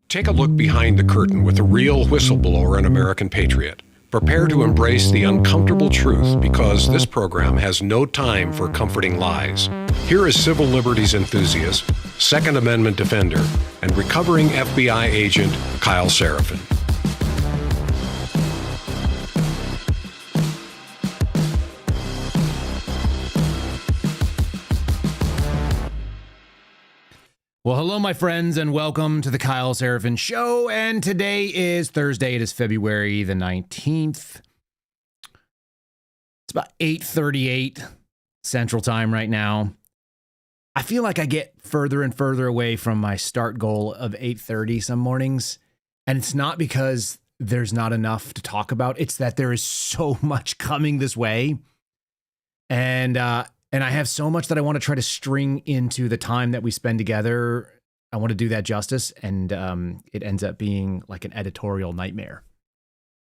Take a look behind the curtain with a real whistleblower and American patriot. Prepare to embrace the uncomfortable truth because this program has no time for comforting lies. Here is civil liberties enthusiast, Second Amendment defender, and recovering FBI agent Kyle Seraphin. Well, hello, my friends, and welcome to the Kyle Seraphin Show. And today is Thursday. It is February the 19th. It's about 8:38 Central Time right now. I feel like I get further and further away from my start goal of 8:30 some mornings. And it's not because there's not enough to talk about. It's that there is so much coming this way. And I have so much that I want to try to string into the time that we spend together. I want to do that justice. And it ends up being like an editorial nightmare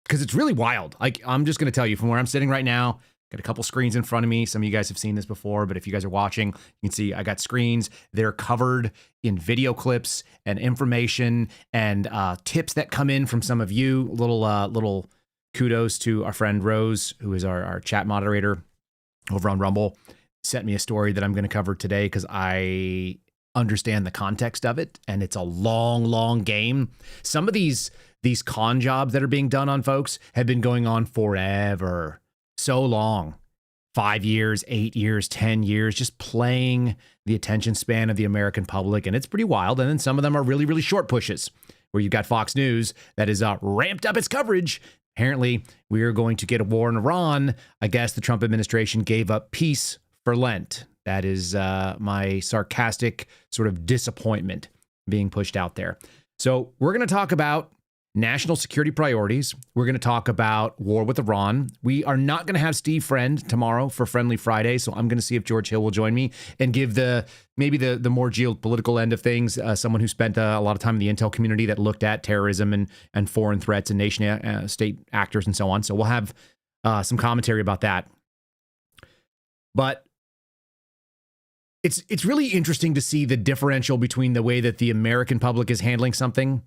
because it's really wild. Like, I'm just going to tell you from where I'm sitting right now, got a couple screens in front of me. Some of you guys have seen this before, but if you guys are watching, you can see I got screens. They're covered in video clips and information and tips that come in from some of you. Little kudos to our friend Rose, who is our chat moderator over on Rumble. Sent me a story that I'm going to cover today because I understand the context of it, and it's a long game. Some of these con jobs that are being done on folks have been going on forever, so long, 5 years, 8 years, 10 years, just playing the attention span of the American public, and it's pretty wild. And then some of them are really short pushes, where you've got Fox News that is ramped up its coverage. Apparently, we are going to get a war in Iran. I guess the Trump administration gave up peace for Lent. That is my sarcastic sort of disappointment being pushed out there. So we're going to talk about national security priorities. We're going to talk about war with Iran. We are not going to have Steve Friend tomorrow for Friendly Friday, so I'm going to see if George Hill will join me and give maybe the more geopolitical end of things, someone who spent a lot of time in the intel community that looked at terrorism and foreign threats and nation state actors and so on. So we'll have some commentary about that. But it's really interesting to see the differential between the way that the American public is handling something,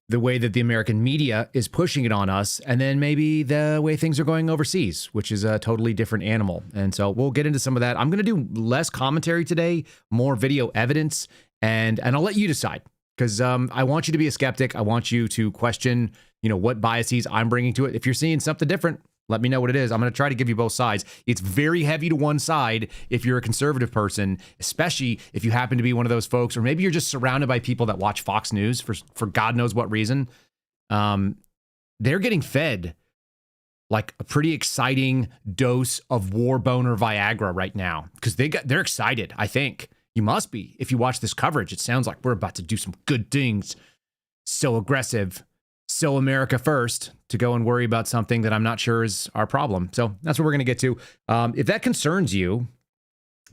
the way that the American media is pushing it on us, and then maybe the way things are going overseas, which is a totally different animal. And so we'll get into some of that. I'm going to do less commentary today, more video evidence, and I'll let you decide, because I want you to be a skeptic. I want you to question, what biases I'm bringing to it. If you're seeing something different, let me know what it is. I'm going to try to give you both sides. It's very heavy to one side if you're a conservative person, especially if you happen to be one of those folks, or maybe you're just surrounded by people that watch Fox News for God knows what reason. They're getting fed like a pretty exciting dose of war boner Viagra right now because they're excited, I think. You must be. If you watch this coverage, it sounds like we're about to do some good things. So aggressive. So America first, to go and worry about something that I'm not sure is our problem. So that's what we're going to get to. If that concerns you,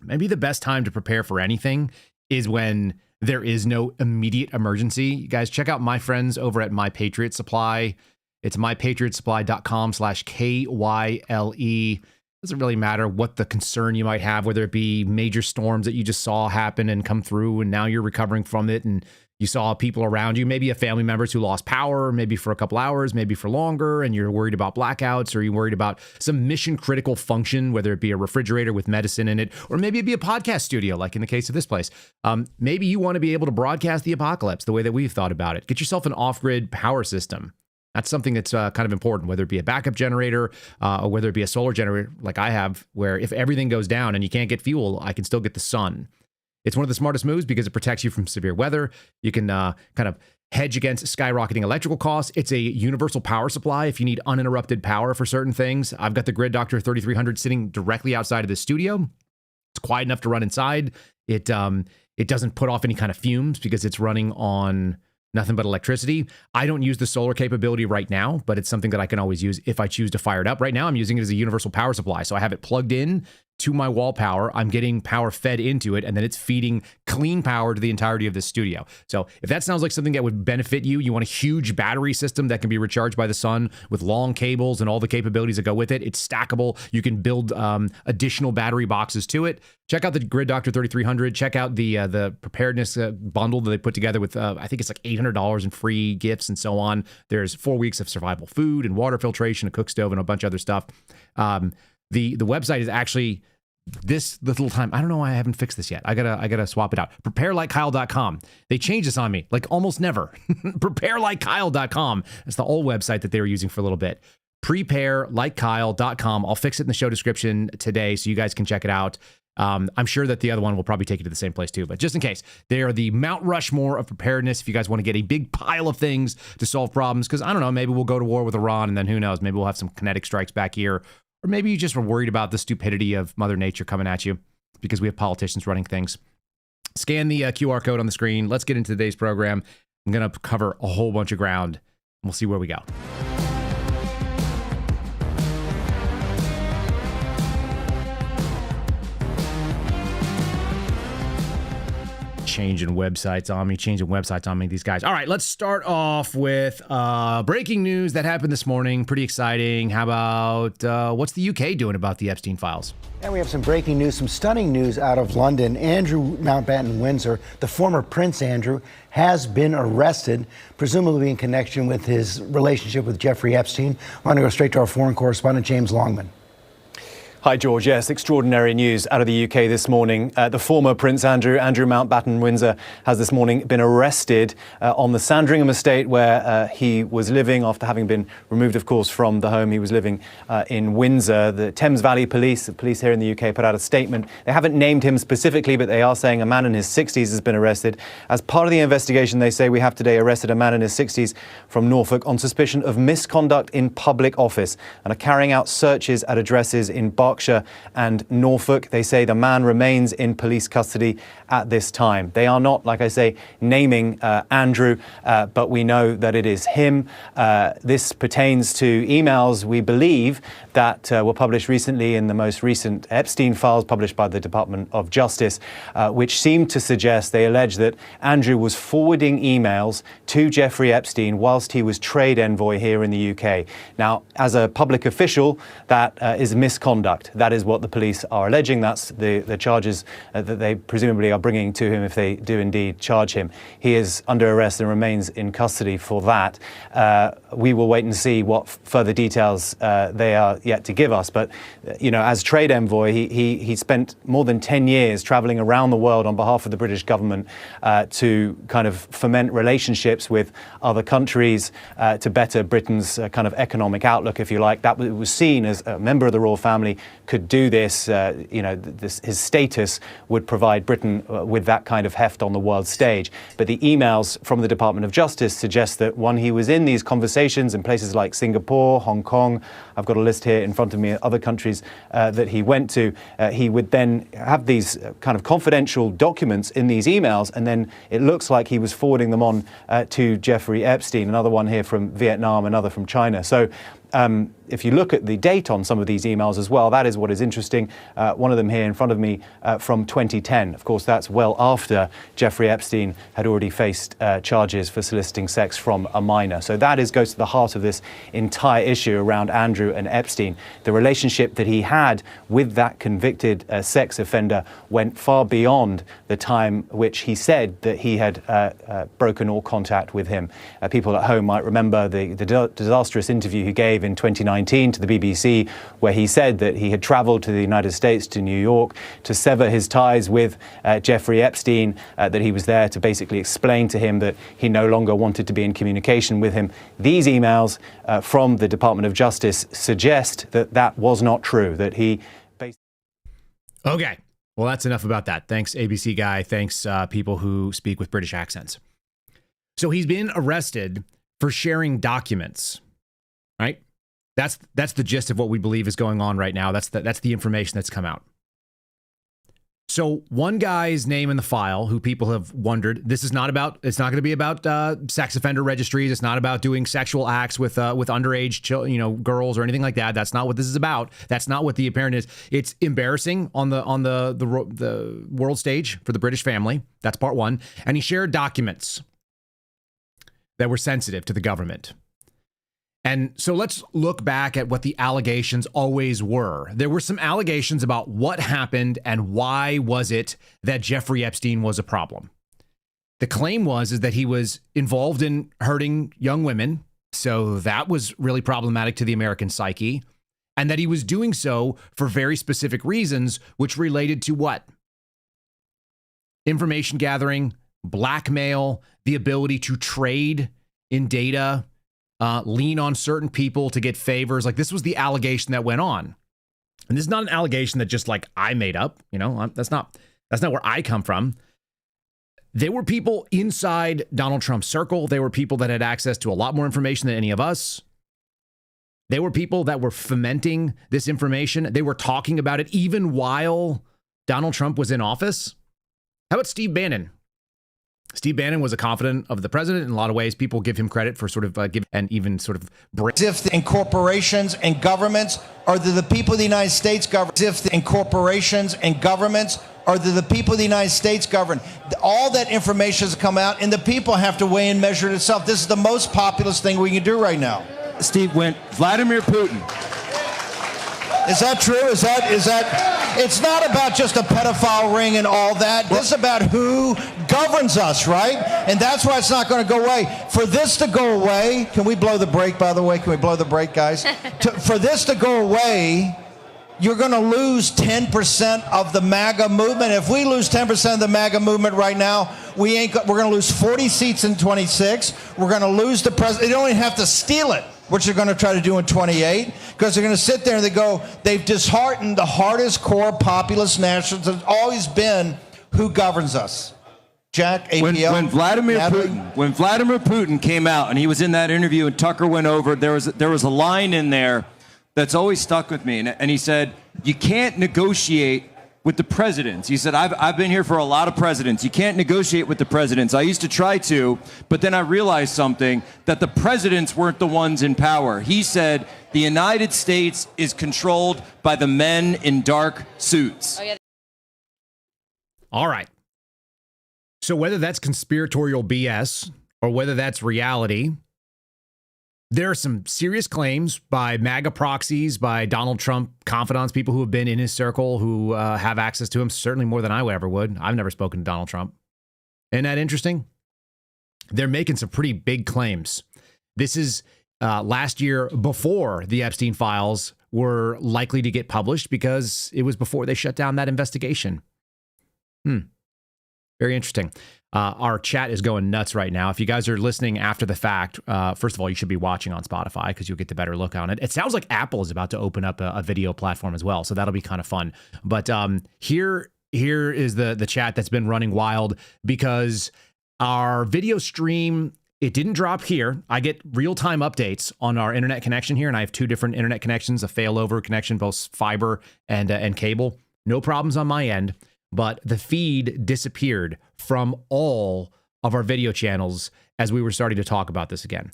maybe the best time to prepare for anything is when there is no immediate emergency. You guys, check out my friends over at My Patriot Supply. It's mypatriotsupply.com/KYLE. Doesn't really matter what the concern you might have, whether it be major storms that you just saw happen and come through and now you're recovering from it and you saw people around you, maybe a family members who lost power, maybe for a couple hours, maybe for longer, and you're worried about blackouts, or you're worried about some mission critical function, whether it be a refrigerator with medicine in it, or maybe it'd be a podcast studio, like in the case of this place. Maybe you want to be able to broadcast the apocalypse the way that we've thought about it. Get yourself an off-grid power system. That's something that's kind of important, whether it be a backup generator or whether it be a solar generator like I have, where if everything goes down and you can't get fuel, I can still get the sun. It's one of the smartest moves because it protects you from severe weather. You can kind of hedge against skyrocketing electrical costs. It's a universal power supply if you need uninterrupted power for certain things. I've got the Grid Doctor 3300 sitting directly outside of the studio. It's quiet enough to run inside. It doesn't put off any kind of fumes because it's running on nothing but electricity. I don't use the solar capability right now, but it's something that I can always use if I choose to fire it up. Right now, I'm using it as a universal power supply. So I have it plugged in to my wall power. I'm getting power fed into it, and then it's feeding clean power to the entirety of the studio. So if that sounds like something that would benefit you, you want a huge battery system that can be recharged by the sun with long cables and all the capabilities that go with it. It's stackable. You can build additional battery boxes to it. Check out the Grid Doctor 3300. Check out the Preparedness bundle that they put together with, I think it's like $800 in free gifts and so on. There's 4 weeks of survival food and water filtration, a cook stove, and a bunch of other stuff. The website is actually this little time. I don't know why I haven't fixed this yet. I gotta swap it out. Preparelikekyle.com. They change this on me like almost never. Preparelikekyle.com. That's the old website that they were using for a little bit. Preparelikekyle.com. I'll fix it in the show description today so you guys can check it out. I'm sure that the other one will probably take you to the same place too, but just in case, they are the Mount Rushmore of preparedness. If you guys want to get a big pile of things to solve problems, because I don't know, maybe we'll go to war with Iran, and then who knows, maybe we'll have some kinetic strikes back here. Or maybe you just were worried about the stupidity of Mother Nature coming at you because we have politicians running things. Scan the QR code on the screen. Let's get into today's program. I'm going to cover a whole bunch of ground, and we'll see where we go. Changing websites on me, these guys. All right, let's start off with breaking news that happened this morning. Pretty exciting. How about what's the UK doing about the Epstein files? And we have some breaking news, some stunning news out of London. Andrew Mountbatten Windsor, the former Prince Andrew, has been arrested, presumably in connection with his relationship with Jeffrey Epstein. I want to go straight to our foreign correspondent, James Longman. Hi, George. Yes, extraordinary news out of the UK this morning. The former Prince Andrew Mountbatten Windsor, has this morning been arrested on the Sandringham estate where he was living after having been removed, of course, from the home he was living in Windsor. The Thames Valley Police, the police here in the UK, put out a statement. They haven't named him specifically, but they are saying a man in his 60s has been arrested. As part of the investigation, they say we have today arrested a man in his 60s from Norfolk on suspicion of misconduct in public office and are carrying out searches at addresses in Berkshire and Norfolk. They say the man remains in police custody at this time. They are not, like I say, naming Andrew, but we know that it is him. This pertains to emails, we believe, that were published recently in the most recent Epstein files published by the Department of Justice, which seem to suggest, they allege that Andrew was forwarding emails to Jeffrey Epstein whilst he was trade envoy here in the UK. Now, as a public official, that is misconduct. That is what the police are alleging. That's the charges that they presumably are bringing to him if they do indeed charge him. He is under arrest and remains in custody for that. We will wait and see what further details they are yet to give us. But, you know, as trade envoy, he spent more than 10 years traveling around the world on behalf of the British government to kind of foment relationships with other countries to better Britain's kind of economic outlook, if you like. That was seen as a member of the royal family could do this. You know, his status would provide Britain with that kind of heft on the world stage. But the emails from the Department of Justice suggest that when he was in these conversations in places like Singapore, Hong Kong, I've got a list here in front of me, other countries that he went to, he would then have these kind of confidential documents in these emails, and then it looks like he was forwarding them on to Jeffrey Epstein, another one here from Vietnam, another from China. So if you look at the date on some of these emails as well, that is what is interesting. One of them here in front of me from 2010. Of course, that's well after Jeffrey Epstein had already faced charges for soliciting sex from a minor. So that goes to the heart of this entire issue around Andrew and Epstein. The relationship that he had with that convicted sex offender went far beyond the time which he said that he had broken all contact with him. People at home might remember the disastrous interview he gave in 2019 to the BBC, where he said that he had traveled to the United States, to New York, to sever his ties with Jeffrey Epstein, that he was there to basically explain to him that he no longer wanted to be in communication with him. These emails from the Department of Justice suggest that that was not true, that he basically... Okay. Well, that's enough about that. Thanks, ABC guy. Thanks, people who speak with British accents. So he's been arrested for sharing documents, right? That's the gist of what we believe is going on right now. That's the information that's come out. So one guy's name in the file who people have wondered, it's not going to be about sex offender registries. It's not about doing sexual acts with underage girls or anything like that. That's not what this is about. That's not what the apparent is. It's embarrassing on the world stage for the British family. That's part one. And he shared documents that were sensitive to the government. And so let's look back at what the allegations always were. There were some allegations about what happened and why was it that Jeffrey Epstein was a problem. The claim is that he was involved in hurting young women, so that was really problematic to the American psyche, and that he was doing so for very specific reasons, which related to what? Information gathering, blackmail, the ability to trade in data, lean on certain people to get favors. Like, this was the allegation that went on. And this is not an allegation that just like I made up, that's not where I come from. There were people inside Donald Trump's circle. There were people that had access to a lot more information than any of us. There were people that were fomenting this information. They were talking about it even while Donald Trump was in office. How about Steve Bannon? Steve Bannon was a confidant of the president in a lot of ways. People give him credit for sort of and corporations and governments are the people of the United States govern. And corporations and governments are the people of the United States govern. All that information has come out, and the people have to weigh and measure it itself. This is the most populist thing we can do right now. Steve, when Vladimir Putin. Is that true? Is that? It's not about just a pedophile ring and all that. This is about who governs us, right? And that's why it's not going to go away. For this to go away, can we blow the brake, by the way? Can we blow the brake, guys? For this to go away, you're going to lose 10% of the MAGA movement. If we lose 10% of the MAGA movement right now, we're going to lose 40 seats in 26. We're going to lose the president. They don't even have to steal it, which they're going to try to do in 28, because they're going to sit there and they've disheartened the hardest core populist nationalists that's always been who governs us. Jack, APL. When Vladimir Putin came out and he was in that interview and Tucker went over, there was a line in there that's always stuck with me, and he said, "You can't negotiate with the presidents." He said, I've been here for a lot of presidents. You can't negotiate with the presidents. I used to try to, but then I realized something, that the presidents weren't the ones in power. He said, the United States is controlled by the men in dark suits. Oh, yeah. All right. So whether that's conspiratorial BS or whether that's reality, there are some serious claims by MAGA proxies, by Donald Trump confidants, people who have been in his circle, who have access to him, certainly more than I ever would. I've never spoken to Donald Trump. Isn't that interesting? They're making some pretty big claims. This is last year, before the Epstein files were likely to get published, because it was before they shut down that investigation. Very interesting. Our chat is going nuts right now. If you guys are listening after the fact, first of all, you should be watching on Spotify because you'll get the better look on it. It sounds like Apple is about to open up a video platform as well, so that'll be kind of fun. But here is the chat that's been running wild, because our video stream, it didn't drop here. I get real-time updates on our internet connection here, and I have two different internet connections, a failover connection, both fiber and cable. No problems on my end. But the feed disappeared from all of our video channels as we were starting to talk about this again.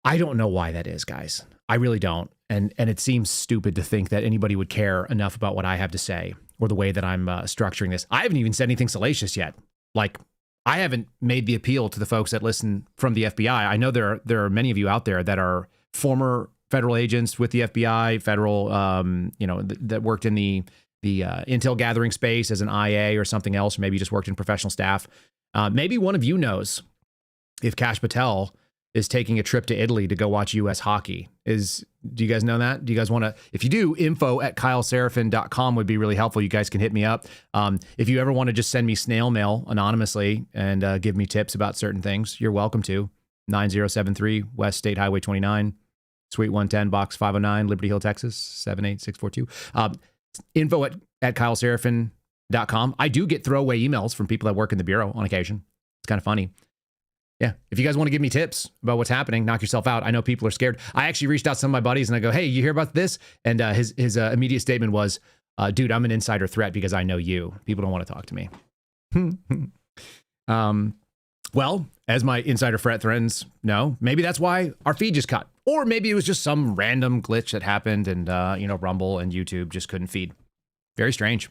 I don't know why that is, guys. I really don't. And it seems stupid to think that anybody would care enough about what I have to say or the way that I'm structuring this. I haven't even said anything salacious yet. Like, I haven't made the appeal to the folks that listen from the FBI. I know there are many of you out there that are former federal agents with the FBI, federal, that worked in the intel gathering space as an IA or something else, or maybe you just worked in professional staff. Maybe one of you knows if Kash Patel is taking a trip to Italy to go watch U.S. hockey. Do you guys know that? Do you guys want to? If you do, info@kyleseraphin.com would be really helpful. You guys can hit me up. If you ever want to just send me snail mail anonymously and give me tips about certain things, you're welcome to. 9073 West State Highway 29, Suite 110, Box 509, Liberty Hill, Texas, 78642. Info@kyleseraphin.com. I do get throwaway emails from people that work in the Bureau on occasion. It's kind of funny. Yeah. If you guys want to give me tips about what's happening, knock yourself out. I know people are scared. I actually reached out to some of my buddies and I go, hey, you hear about this? And his immediate statement was, dude, I'm an insider threat because I know you. People don't want to talk to me. Well, as my insider threat friends know, maybe that's why our feed just cut. Or maybe it was just some random glitch that happened and, Rumble and YouTube just couldn't feed. Very strange.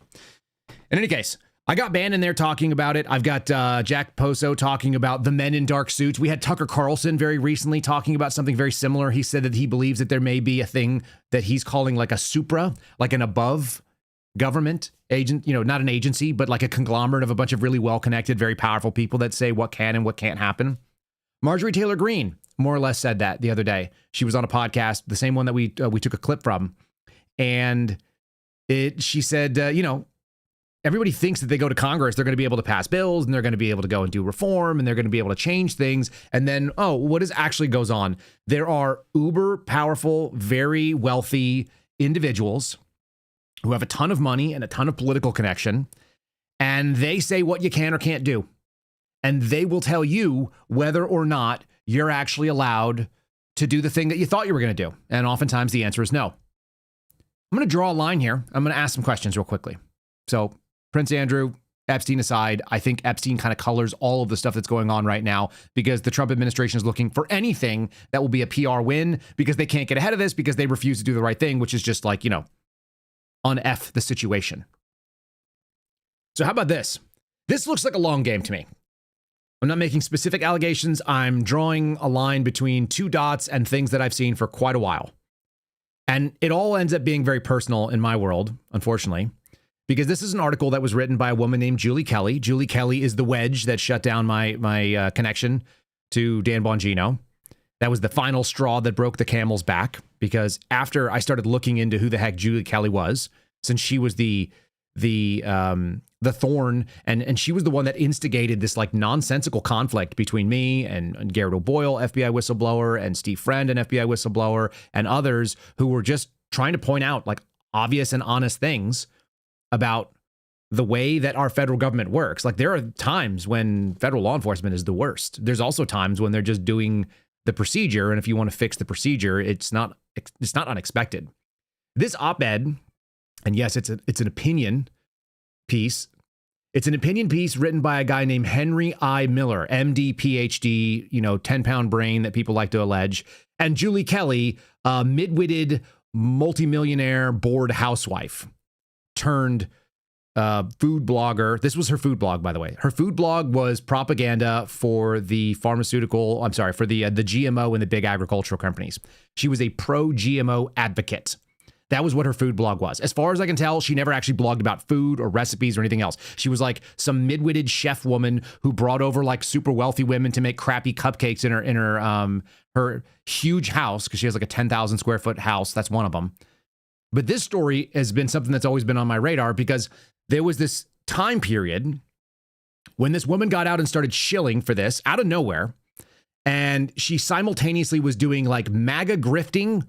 In any case, I got Bannon there talking about it. I've got Jack Poso talking about the men in dark suits. We had Tucker Carlson very recently talking about something very similar. He said that he believes that there may be a thing that he's calling like a supra, like an above government agent, not an agency, but like a conglomerate of a bunch of really well-connected, very powerful people that say what can and what can't happen. Marjorie Taylor Greene more or less said that the other day. She was on a podcast, the same one that we took a clip from. And she said, everybody thinks that they go to Congress, they're going to be able to pass bills and they're going to be able to go and do reform and they're going to be able to change things. And then, what actually goes on? There are uber powerful, very wealthy individuals who have a ton of money and a ton of political connection, and they say what you can or can't do. And they will tell you whether or not you're actually allowed to do the thing that you thought you were going to do. And oftentimes the answer is no. I'm going to draw a line here. I'm going to ask some questions real quickly. So Prince Andrew, Epstein aside, I think Epstein kind of colors all of the stuff that's going on right now because the Trump administration is looking for anything that will be a PR win because they can't get ahead of this because they refuse to do the right thing, which is just like, un-F the situation. So how about this? This looks like a long game to me. I'm not making specific allegations. I'm drawing a line between two dots and things that I've seen for quite a while. And it all ends up being very personal in my world, unfortunately, because this is an article that was written by a woman named Julie Kelly. Julie Kelly is the wedge that shut down my connection to Dan Bongino. That was the final straw that broke the camel's back, because after I started looking into who the heck Julie Kelly was, since she was the thorn, and she was the one that instigated this like nonsensical conflict between me and Garrett O'Boyle, FBI whistleblower, and Steve Friend, an FBI whistleblower, and others who were just trying to point out like obvious and honest things about the way that our federal government works. Like there are times when federal law enforcement is the worst. There's also times when they're just doing the procedure, and if you want to fix the procedure, it's not unexpected. This op-ed, and yes, it's an opinion piece. It's an opinion piece written by a guy named Henry I. Miller, MD, PhD, 10-pound brain that people like to allege, and Julie Kelly, a mid-witted multimillionaire bored housewife turned food blogger. This was her food blog, by the way. Her food blog was propaganda for the for the GMO and the big agricultural companies. She was a pro-GMO advocate. That was what her food blog was. As far as I can tell, she never actually blogged about food or recipes or anything else. She was like some mid-witted chef woman who brought over like super wealthy women to make crappy cupcakes in her huge house, because she has like a 10,000 square foot house. That's one of them. But this story has been something that's always been on my radar because there was this time period when this woman got out and started shilling for this out of nowhere. And she simultaneously was doing like MAGA grifting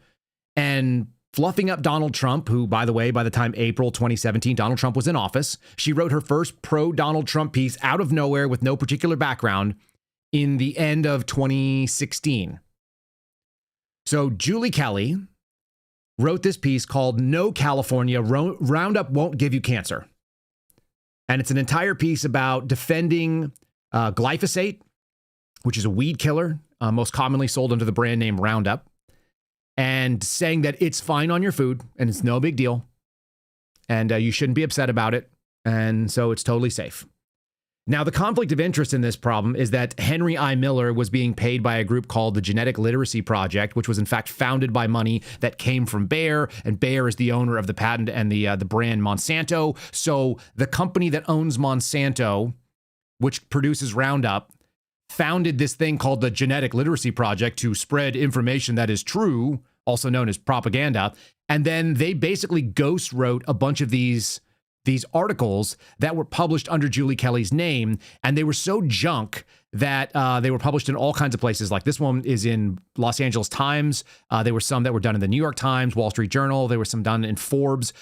and fluffing up Donald Trump, who, by the way, by the time April 2017, Donald Trump was in office, she wrote her first pro-Donald Trump piece out of nowhere with no particular background in the end of 2016. So Julie Kelly wrote this piece called "No California, Roundup Won't Give You Cancer." And it's an entire piece about defending glyphosate, which is a weed killer, most commonly sold under the brand name Roundup, and saying that it's fine on your food and it's no big deal. And you shouldn't be upset about it. And so it's totally safe. Now, the conflict of interest in this problem is that Henry I. Miller was being paid by a group called the Genetic Literacy Project, which was in fact founded by money that came from Bayer, and Bayer is the owner of the patent and the brand Monsanto. So the company that owns Monsanto, which produces Roundup, founded this thing called the Genetic Literacy Project to spread information that is true, also known as propaganda. And then they basically ghost wrote a bunch of these articles that were published under Julie Kelly's name, and they were so junk that they were published in all kinds of places. Like this one is in Los Angeles Times. There were some that were done in the New York Times, Wall Street Journal. There were some done in Forbes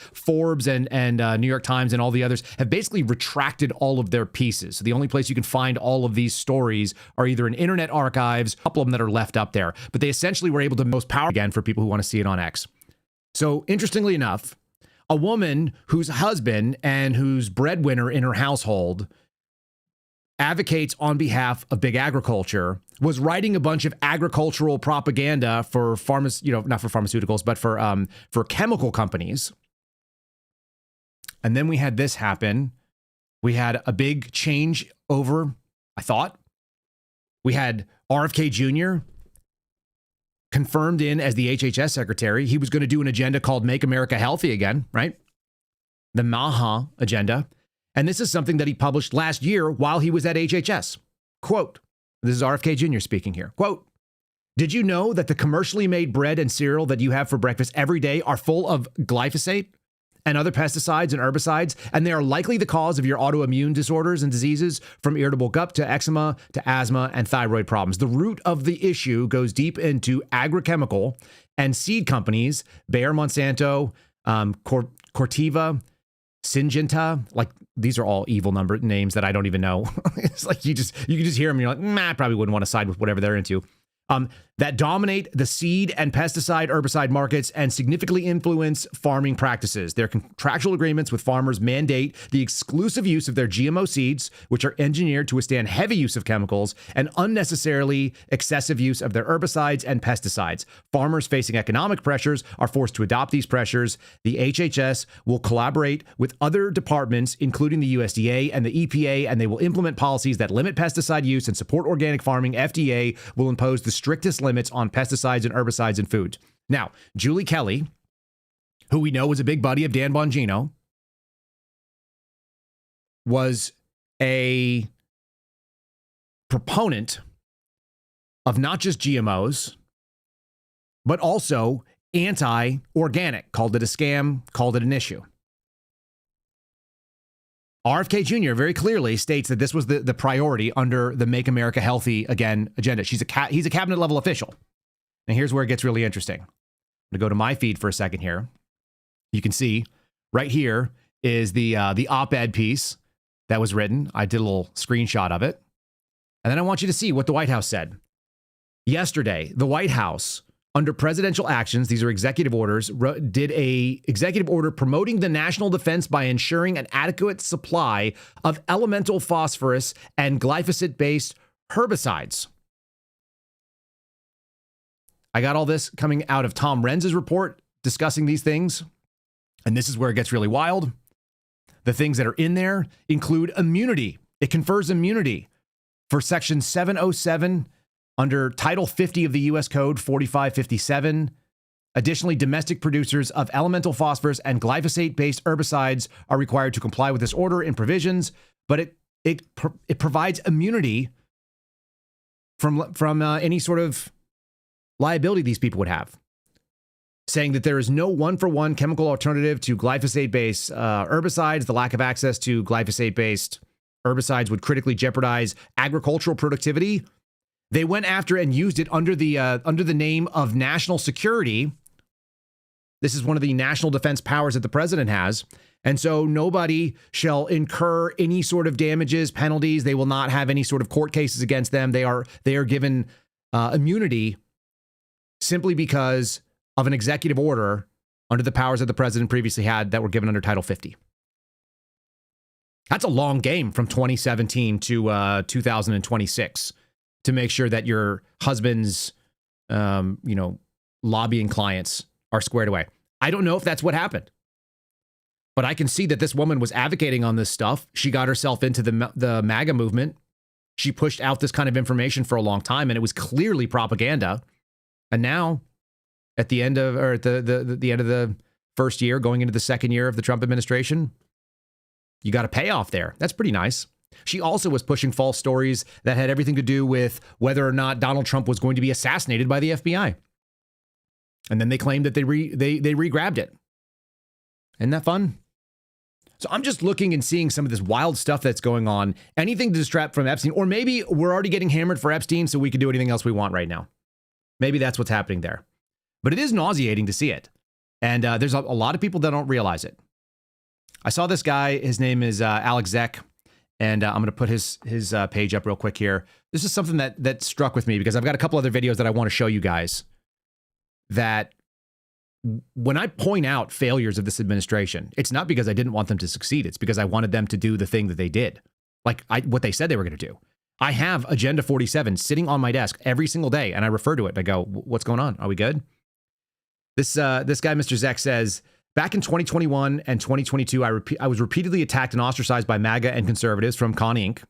and New York Times, and all the others have basically retracted all of their pieces. So the only place you can find all of these stories are either in Internet Archives, a couple of them that are left up there. But they essentially were able to most power again for people who want to see it on X. So interestingly enough, A woman whose husband and whose breadwinner in her household advocates on behalf of big agriculture was writing a bunch of agricultural propaganda for not for pharmaceuticals, but for chemical companies. And then we had this happen. We had a big change over, I thought. We had RFK Jr. confirmed in as the HHS secretary. He was going to do an agenda called Make America Healthy Again, right? The MAGA agenda. And this is something that he published last year while he was at HHS. Quote, this is RFK Jr. speaking here. Quote, did you know that the commercially made bread and cereal that you have for breakfast every day are full of glyphosate and other pesticides and herbicides, and they are likely the cause of your autoimmune disorders and diseases, from irritable gut to eczema to asthma and thyroid problems? The root of the issue goes deep into agrochemical and seed companies, Bayer, Monsanto, Corteva, Syngenta. Like, these are all evil number names that I don't even know. It's like you can just hear them and you're like, I probably wouldn't want to side with whatever they're into. That dominate the seed and pesticide herbicide markets and significantly influence farming practices. Their contractual agreements with farmers mandate the exclusive use of their GMO seeds, which are engineered to withstand heavy use of chemicals and unnecessarily excessive use of their herbicides and pesticides. Farmers facing economic pressures are forced to adopt these pressures. The HHS will collaborate with other departments, including the USDA and the EPA, and they will implement policies that limit pesticide use and support organic farming. FDA will impose the strictest limits on pesticides and herbicides in food. Now, Julie Kelly, who we know was a big buddy of Dan Bongino, was a proponent of not just GMOs, but also anti-organic, called it a scam, called it an issue. RFK Jr. very clearly states that this was the priority under the Make America Healthy Again agenda. He's a cabinet level official. And here's where it gets really interesting. I'm going to go to my feed for a second here. You can see right here is the op-ed piece that was written. I did a little screenshot of it. And then I want you to see what the White House said. Yesterday, the White House, under presidential actions, these are executive orders, did a executive order promoting the national defense by ensuring an adequate supply of elemental phosphorus and glyphosate-based herbicides. I got all this coming out of Tom Renz's report discussing these things, and this is where it gets really wild. The things that are in there include immunity. It confers immunity for Section 707 under Title 50 of the U.S. Code 4557. Additionally, domestic producers of elemental phosphorus and glyphosate-based herbicides are required to comply with this order and provisions, but it provides immunity from any sort of liability these people would have, saying that there is no one-for-one chemical alternative to glyphosate-based herbicides. The lack of access to glyphosate-based herbicides would critically jeopardize agricultural productivity. They went after and used it under the name of national security. This is one of the national defense powers that the president has. And so nobody shall incur any sort of damages, penalties. They will not have any sort of court cases against them. They are given immunity simply because of an executive order under the powers that the president previously had that were given under Title 50. That's a long game from 2017 to 2026 to make sure that your husband's, lobbying clients are squared away. I don't know if that's what happened, but I can see that this woman was advocating on this stuff. She got herself into the MAGA movement. She pushed out this kind of information for a long time, and it was clearly propaganda. And now, at the end of the end of the first year, going into the second year of the Trump administration, you got a payoff there. That's pretty nice. She also was pushing false stories that had everything to do with whether or not Donald Trump was going to be assassinated by the FBI. And then they claimed that they re-grabbed it. Isn't that fun? So I'm just looking and seeing some of this wild stuff that's going on. Anything to distract from Epstein, or maybe we're already getting hammered for Epstein so we can do anything else we want right now. Maybe that's what's happening there. But it is nauseating to see it. And there's a lot of people that don't realize it. I saw this guy. His name is Alex Zek. And I'm going to put his page up real quick here. This is something that struck with me because I've got a couple other videos that I want to show you guys that when I point out failures of this administration, it's not because I didn't want them to succeed. It's because I wanted them to do the thing that they did, like what they said they were going to do. I have Agenda 47 sitting on my desk every single day, and I refer to it. And I go, "What's going on? Are we good?" This guy, Mr. Zek, says, back in 2021 and 2022, I was repeatedly attacked and ostracized by MAGA and conservatives from Con Inc.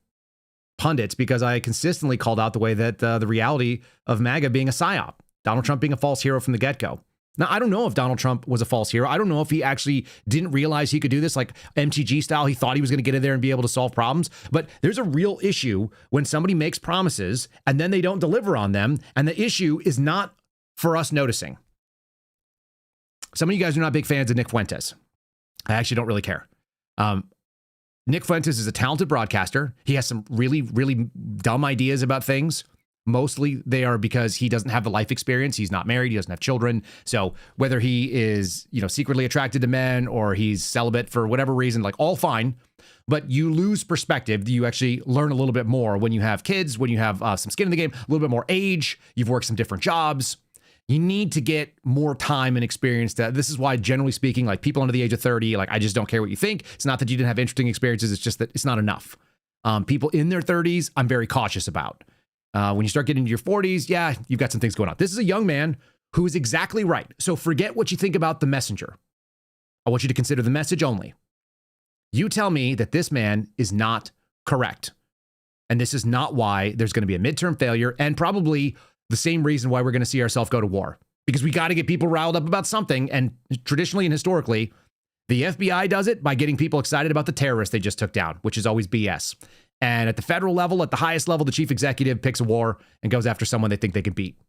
pundits because I consistently called out the way that the reality of MAGA being a psyop, Donald Trump being a false hero from the get-go. Now, I don't know if Donald Trump was a false hero. I don't know if he actually didn't realize he could do this, like MTG style. He thought he was going to get in there and be able to solve problems. But there's a real issue when somebody makes promises and then they don't deliver on them. And the issue is not for us noticing. Some of you guys are not big fans of Nick Fuentes. I actually don't really care. Nick Fuentes is a talented broadcaster. He has some really, really dumb ideas about things. Mostly they are because he doesn't have the life experience. He's not married. He doesn't have children. So whether he is, secretly attracted to men or he's celibate for whatever reason, like all fine, but you lose perspective. You actually learn a little bit more when you have kids, when you have some skin in the game, a little bit more age. You've worked some different jobs. You need to get more time and experience. This is why, generally speaking, like people under the age of 30, like I just don't care what you think. It's not that you didn't have interesting experiences. It's just that it's not enough. People in their 30s, I'm very cautious about. When you start getting into your 40s, yeah, you've got some things going on. This is a young man who is exactly right. So forget what you think about the messenger. I want you to consider the message only. You tell me that this man is not correct. And this is not why there's going to be a midterm failure, and probably the same reason why we're going to see ourselves go to war. Because we got to get people riled up about something. And traditionally and historically, the FBI does it by getting people excited about the terrorists they just took down, which is always BS. And at the federal level, at the highest level, the chief executive picks a war and goes after someone they think they can beat.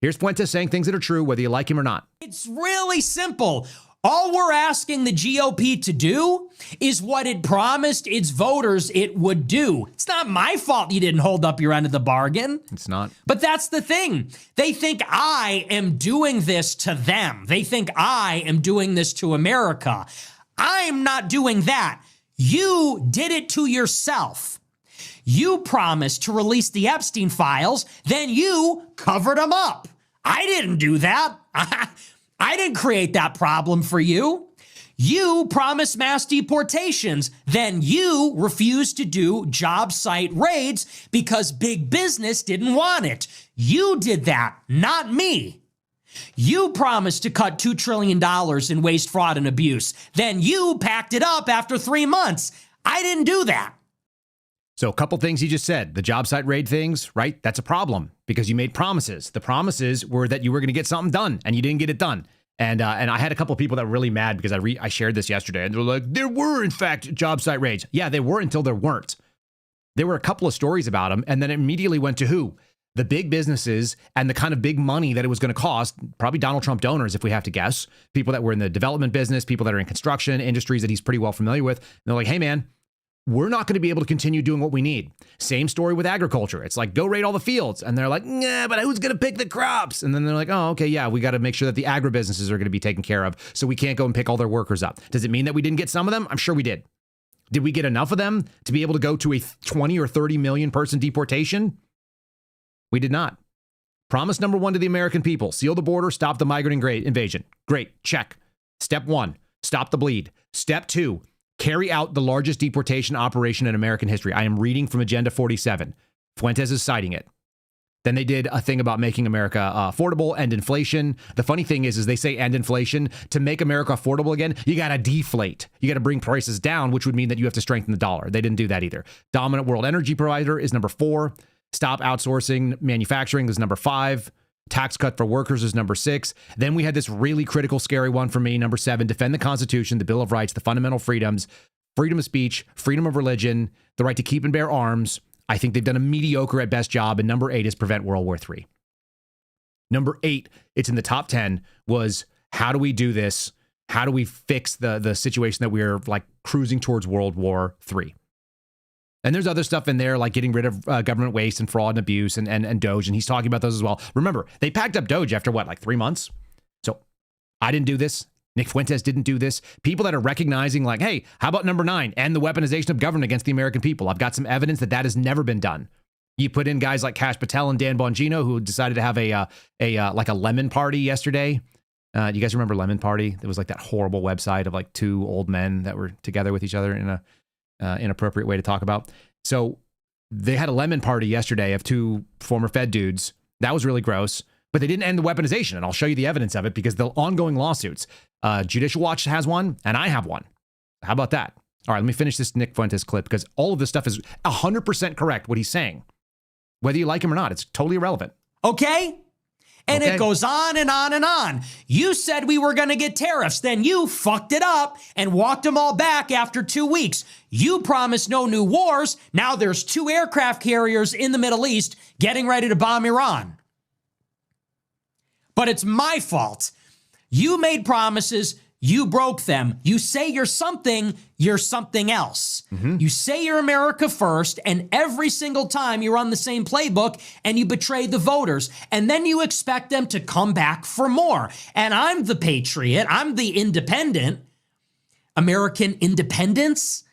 Here's Fuentes saying things that are true, whether you like him or not. It's really simple. All we're asking the GOP to do is what it promised its voters it would do. It's not my fault you didn't hold up your end of the bargain. It's not. But that's the thing. They think I am doing this to them. They think I am doing this to America. I'm not doing that. You did it to yourself. You promised to release the Epstein files, then you covered them up. I didn't do that. I didn't create that problem for you. You promised mass deportations, then you refused to do job site raids because big business didn't want it. You did that, not me. You promised to cut $2 trillion in waste, fraud, and abuse. Then you packed it up after 3 months. I didn't do that. So a couple things he just said. The job site raid things, right? That's a problem because you made promises. The promises were that you were going to get something done and you didn't get it done. And I had a couple of people that were really mad because I shared this yesterday and they're like, there were in fact job site raids. Yeah, they were until there weren't. There were a couple of stories about them and then it immediately went to who? The big businesses and the kind of big money that it was going to cost, probably Donald Trump donors, if we have to guess, people that were in the development business, people that are in construction, industries that he's pretty well familiar with. And they're like, hey, man, we're not going to be able to continue doing what we need. Same story with agriculture. It's like, go raid all the fields. And they're like, nah, but who's going to pick the crops? And then they're like, oh, okay, yeah, we got to make sure that the agribusinesses are going to be taken care of. So we can't go and pick all their workers up. Does it mean that we didn't get some of them? I'm sure we did. Did we get enough of them to be able to go to a 20 or 30 million person deportation? We did not. Promise number one to the American people, seal the border, stop the migrant invasion. Great, check. Step one, stop the bleed. Step two, carry out the largest deportation operation in American history. I am reading from Agenda 47. Fuentes is citing it. Then they did a thing about making America affordable, end inflation. The funny thing is they say end inflation. To make America affordable again, you got to deflate. You got to bring prices down, which would mean that you have to strengthen the dollar. They didn't do that either. Dominant world energy provider is number 4. Stop outsourcing manufacturing is number 5. Tax cut for workers is number 6. Then we had this really critical, scary one for me, number 7, defend the Constitution, the Bill of Rights, the fundamental freedoms, freedom of speech, freedom of religion, the right to keep and bear arms. I think they've done a mediocre at best job. And number 8 is prevent World War III. Number 8, it's in the top 10, was how do we do this? How do we fix the situation that we're like cruising towards World War III? And there's other stuff in there, like getting rid of government waste and fraud and abuse and Doge. And he's talking about those as well. Remember, they packed up Doge after what, like 3 months? So I didn't do this. Nick Fuentes didn't do this. People that are recognizing like, hey, how about number 9, end the weaponization of government against the American people? I've got some evidence that has never been done. You put in guys like Patel and Dan Bongino, who decided to have a lemon party yesterday You guys remember Lemon Party? There was like that horrible website of like two old men that were together with each other in a inappropriate way to talk about. So they had a lemon party yesterday of two former Fed dudes. That was really gross, but they didn't end the weaponization. And I'll show you the evidence of it because the ongoing lawsuits, Judicial Watch has one and I have one. How about that? All right, let me finish this Nick Fuentes clip because all of this stuff is 100% correct, what he's saying. Whether you like him or not, it's totally irrelevant. Okay? And it goes on and on and on. You said we were going to get tariffs. Then you fucked it up and walked them all back after 2 weeks. You promised no new wars. Now there's 2 aircraft carriers in the Middle East getting ready to bomb Iran. But it's my fault. You made promises. You broke them. You say you're something else. You say you're America first, and every single time you run the same playbook and you betray the voters, and then you expect them to come back for more. And I'm the patriot. I'm the independent. American independence.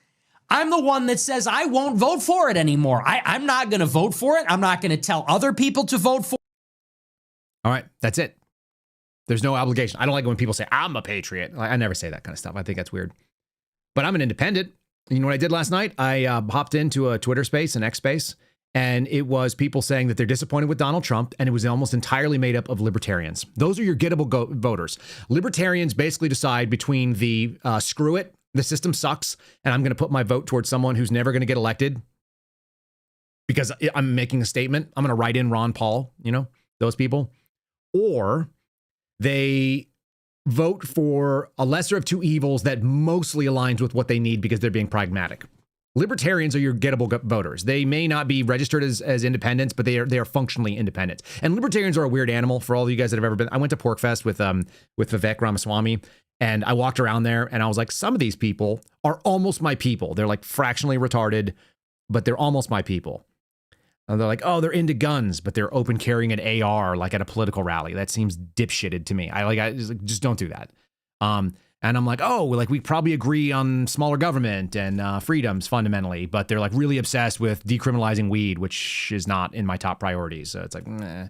I'm the one that says I won't vote for it anymore. I'm not going to vote for it. I'm not going to tell other people to vote for it. All right, that's it. There's no obligation. I don't like when people say, I'm a patriot. I never say that kind of stuff. I think that's weird. But I'm an independent. You know what I did last night? I hopped into a Twitter space, an X space, and it was people saying that they're disappointed with Donald Trump, and it was almost entirely made up of libertarians. Those are your gettable voters. Libertarians basically decide between the screw it, the system sucks, and I'm going to put my vote towards someone who's never going to get elected because I'm making a statement. I'm going to write in Ron Paul, those people. Or they vote for a lesser of two evils that mostly aligns with what they need because they're being pragmatic. Libertarians are your gettable voters. They may not be registered as independents, but they are functionally independent. And libertarians are a weird animal for all of you guys that have ever been. I went to PorcFest with Vivek Ramaswamy, and I walked around there, and I was like, some of these people are almost my people. They're like fractionally retarded, but they're almost my people. And they're like, oh, they're into guns, but they're open carrying an AR like at a political rally. That seems dipshitted to me. I just don't do that. And I'm like, oh, we probably agree on smaller government and freedoms fundamentally, but they're like really obsessed with decriminalizing weed, which is not in my top priorities. So it's like, meh.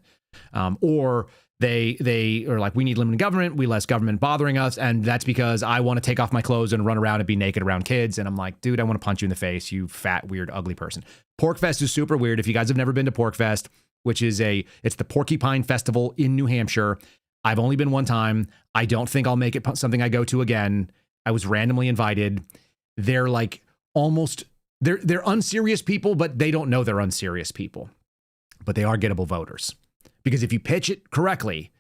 Or they are like, we need limited government, we less government bothering us, and that's because I want to take off my clothes and run around and be naked around kids. And I'm like, dude, I want to punch you in the face, you fat, weird, ugly person. PorcFest is super weird. If you guys have never been to PorcFest, which is it's the Porcupine Festival in New Hampshire. I've only been one time. I don't think I'll make it something I go to again. I was randomly invited. They're like they're unserious people, but they don't know they're unserious people. But they are gettable voters. Because if you pitch it correctly,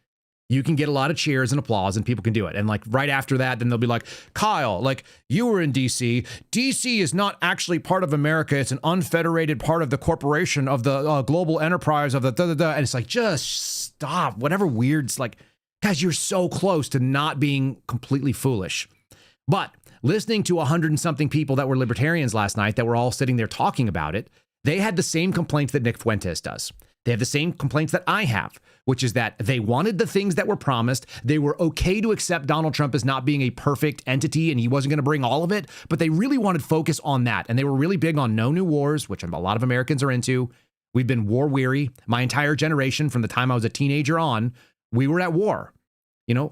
you can get a lot of cheers and applause and people can do it. And like right after that, then they'll be like, Kyle, like you were in DC. DC is not actually part of America. It's an unfederated part of the corporation of the global enterprise of the da-da-da. And it's like, just stop. Whatever weird. It's like, guys, you're so close to not being completely foolish. But listening to 100 and something people that were libertarians last night that were all sitting there talking about it, they had the same complaints that Nick Fuentes does. They have the same complaints that I have, which is that they wanted the things that were promised. They were okay to accept Donald Trump as not being a perfect entity and he wasn't going to bring all of it, but they really wanted focus on that. And they were really big on no new wars, which a lot of Americans are into. We've been war weary. My entire generation, from the time I was a teenager on, we were at war.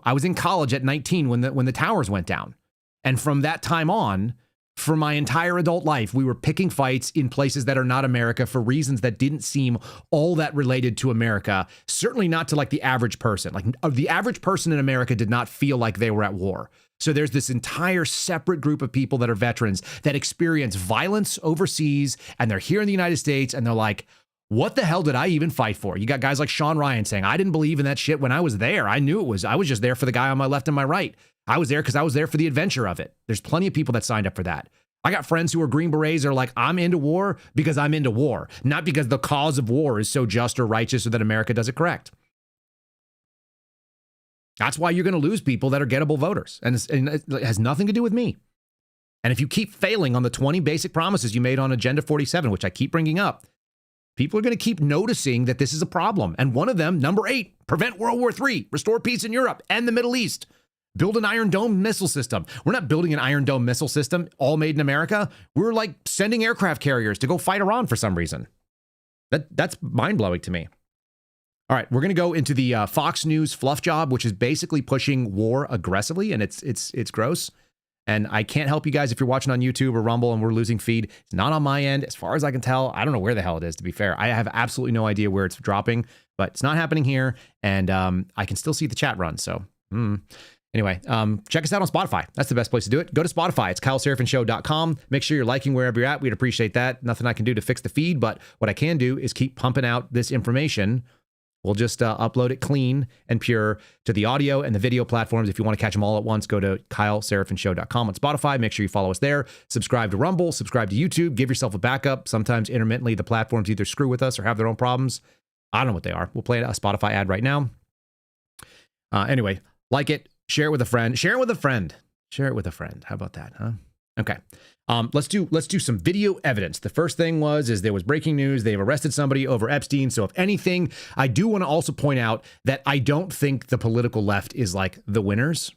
I was in college at 19 when the towers went down. And from that time on, for my entire adult life, we were picking fights in places that are not America for reasons that didn't seem all that related to America. Certainly not to like the average person. Like the average person in America did not feel like they were at war. So there's this entire separate group of people that are veterans that experience violence overseas, and they're here in the United States, and they're like, what the hell did I even fight for? You got guys like Sean Ryan saying, I didn't believe in that shit when I was there. I was just there for the guy on my left and my right. I was there because I was there for the adventure of it. There's plenty of people that signed up for that. I got friends who are Green Berets that are like, I'm into war because I'm into war, not because the cause of war is so just or righteous or that America does it correct. That's why you're going to lose people that are gettable voters. And it has nothing to do with me. And if you keep failing on the 20 basic promises you made on Agenda 47, which I keep bringing up, people are going to keep noticing that this is a problem. And one of them, number 8, prevent World War III, restore peace in Europe and the Middle East. Build an Iron Dome missile system. We're not building an Iron Dome missile system all made in America. We're like sending aircraft carriers to go fight Iran for some reason. That's mind-blowing to me. All right, we're going to go into the Fox News fluff job, which is basically pushing war aggressively, and it's gross. And I can't help you guys if you're watching on YouTube or Rumble and we're losing feed. It's not on my end. As far as I can tell, I don't know where the hell it is, to be fair. I have absolutely no idea where it's dropping, but it's not happening here. And I can still see the chat run. So anyway, check us out on Spotify. That's the best place to do it. Go to Spotify. It's KyleSeraphinShow.com. Make sure you're liking wherever you're at. We'd appreciate that. Nothing I can do to fix the feed, but what I can do is keep pumping out this information. We'll just upload it clean and pure to the audio and the video platforms. If you want to catch them all at once, go to KyleSeraphinShow.com on Spotify. Make sure you follow us there. Subscribe to Rumble. Subscribe to YouTube. Give yourself a backup. Sometimes intermittently, the platforms either screw with us or have their own problems. I don't know what they are. We'll play a Spotify ad right now. Anyway, like it. Share it with a friend. Share it with a friend. Share it with a friend. How about that, huh? Okay. Let's do some video evidence. The first thing is there was breaking news. They've arrested somebody over Epstein. So if anything, I do want to also point out that I don't think the political left is like the winners.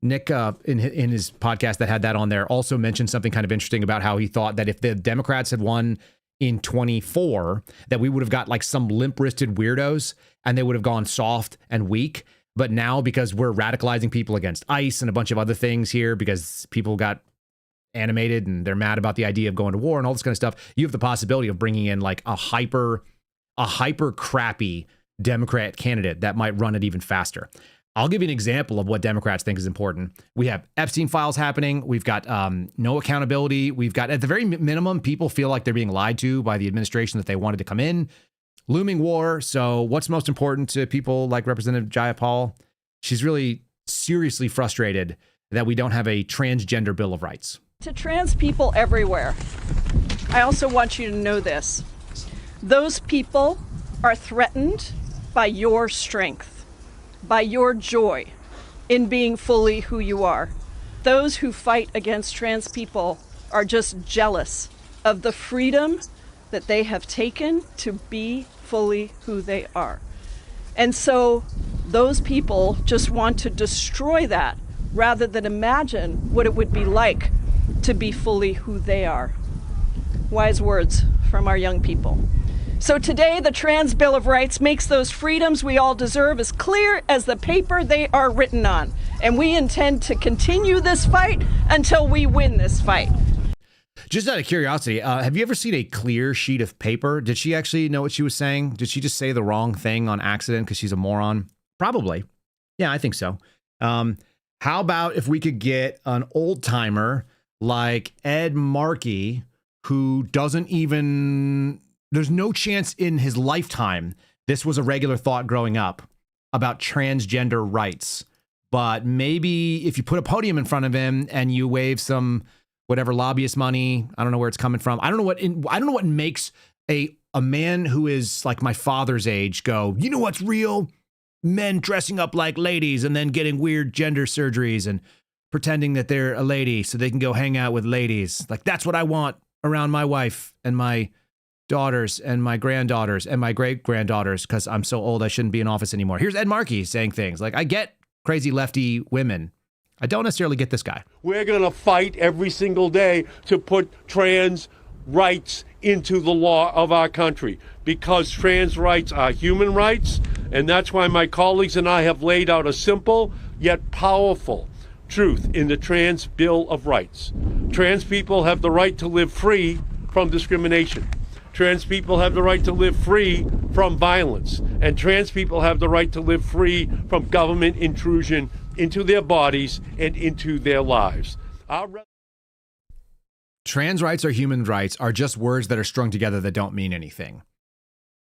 Nick, in his podcast that had that on there, also mentioned something kind of interesting about how he thought that if the Democrats had won in 24, that we would have got like some limp-wristed weirdos and they would have gone soft and weak. But now, because we're radicalizing people against ICE and a bunch of other things here, because people got animated and they're mad about the idea of going to war and all this kind of stuff, you have the possibility of bringing in like a hyper crappy Democrat candidate that might run it even faster. I'll give you an example of what Democrats think is important. We have Epstein files happening. We've got no accountability. We've got, at the very minimum, people feel like they're being lied to by the administration that they wanted to come in. Looming war. So what's most important to people like Representative Jayapal? She's really seriously frustrated that we don't have a transgender Bill of Rights. To trans people everywhere, I also want you to know this. Those people are threatened by your strength, by your joy in being fully who you are. Those who fight against trans people are just jealous of the freedom that they have taken to be fully who they are. And so those people just want to destroy that rather than imagine what it would be like to be fully who they are. Wise words from our young people. So today, the Trans Bill of Rights makes those freedoms we all deserve as clear as the paper they are written on. And we intend to continue this fight until we win this fight. Just out of curiosity, have you ever seen a clear sheet of paper? Did she actually know what she was saying? Did she just say the wrong thing on accident because she's a moron? Probably. Yeah, I think so. How about if we could get an old timer like Ed Markey, who doesn't even, there's no chance in his lifetime this was a regular thought growing up about transgender rights. But maybe if you put a podium in front of him and you wave some whatever lobbyist money, I don't know where it's coming from. I don't know what makes a man who is like my father's age go, you know what's real? Men dressing up like ladies and then getting weird gender surgeries and pretending that they're a lady so they can go hang out with ladies. Like, that's what I want around my wife and my daughters and my granddaughters and my great-granddaughters, because I'm so old I shouldn't be in office anymore. Here's Ed Markey saying things like, I get crazy lefty women. I don't necessarily get this guy. We're going to fight every single day to put trans rights into the law of our country, because trans rights are human rights, and that's why my colleagues and I have laid out a simple yet powerful truth in the Trans Bill of Rights. Trans people have the right to live free from discrimination. Trans people have the right to live free from violence. And trans people have the right to live free from government intrusion into their bodies and into their lives. Trans rights or human rights are just words that are strung together that don't mean anything.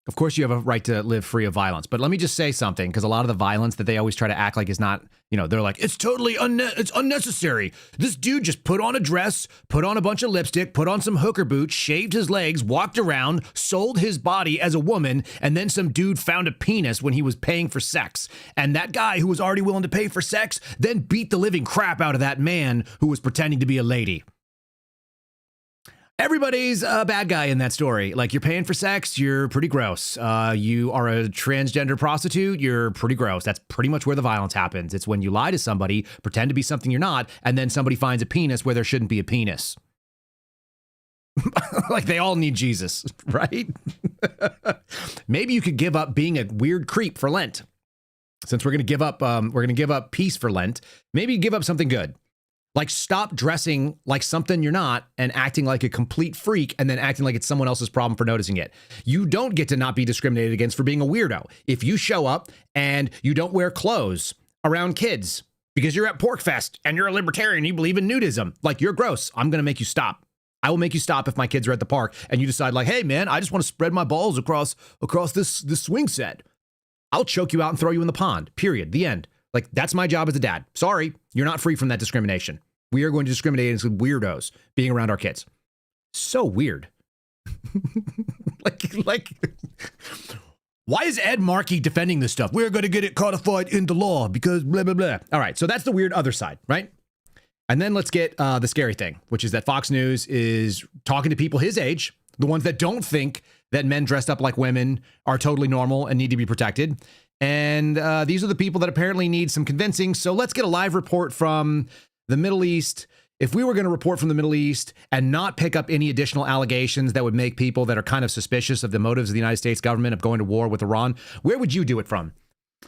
Of course, you have a right to live free of violence. But let me just say something, because a lot of the violence that they always try to act like is not, they're like, it's totally it's unnecessary. This dude just put on a dress, put on a bunch of lipstick, put on some hooker boots, shaved his legs, walked around, sold his body as a woman, and then some dude found a penis when he was paying for sex. And that guy who was already willing to pay for sex then beat the living crap out of that man who was pretending to be a lady. Everybody's a bad guy in that story. Like, you're paying for sex, you're pretty gross. You are a transgender prostitute, you're pretty gross. That's pretty much where the violence happens. It's when you lie to somebody, pretend to be something you're not, and then somebody finds a penis where there shouldn't be a penis. Like they all need Jesus, right? Maybe you could give up being a weird creep for Lent. Since we're going to give up peace for Lent, maybe give up something good. Like stop dressing like something you're not and acting like a complete freak and then acting like it's someone else's problem for noticing it. You don't get to not be discriminated against for being a weirdo. If you show up and you don't wear clothes around kids because you're at Porkfest and you're a libertarian, you believe in nudism, like you're gross, I'm going to make you stop. I will make you stop if my kids are at the park and you decide like, hey man, I just want to spread my balls across this swing set. I'll choke you out and throw you in the pond, period, the end. Like, that's my job as a dad. Sorry, you're not free from that discrimination. We are going to discriminate against weirdos being around our kids. So weird. like, why is Ed Markey defending this stuff? We're going to get it codified into law because blah, blah, blah. All right, so that's the weird other side, right? And then let's get the scary thing, which is that Fox News is talking to people his age, the ones that don't think that men dressed up like women are totally normal and need to be protected. And these are the people that apparently need some convincing. So let's get a live report from the Middle East. If we were going to report from the Middle East and not pick up any additional allegations that would make people that are kind of suspicious of the motives of the United States government of going to war with Iran, where would you do it from?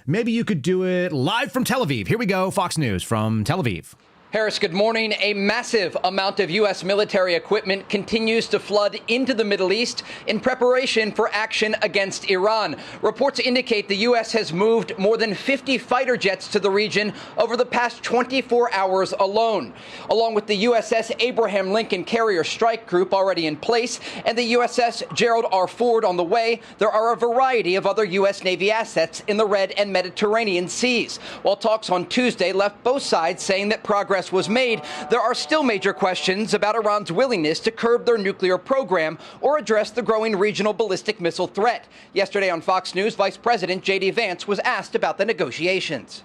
Maybe you could do it live from Tel Aviv. Here we go. Fox News from Tel Aviv. Harris, good morning. A massive amount of U.S. military equipment continues to flood into the Middle East in preparation for action against Iran. Reports indicate the U.S. has moved more than 50 fighter jets to the region over the past 24 hours alone. Along with the USS Abraham Lincoln Carrier Strike Group already in place and the USS Gerald R. Ford on the way, there are a variety of other U.S. Navy assets in the Red and Mediterranean seas. While talks on Tuesday left both sides saying that progress was made, there are still major questions about Iran's willingness to curb their nuclear program or address the growing regional ballistic missile threat. Yesterday on Fox News, Vice President J.D. Vance was asked about the negotiations.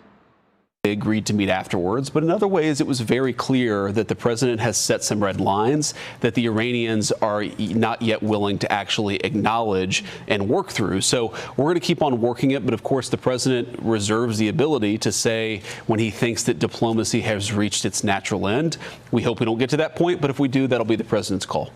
They agreed to meet afterwards, but in other ways it was very clear that the president has set some red lines that the Iranians are not yet willing to actually acknowledge and work through. So we're going to keep on working it, but of course the president reserves the ability to say when he thinks that diplomacy has reached its natural end. We hope we don't get to that point, but if we do, that'll be the president's call.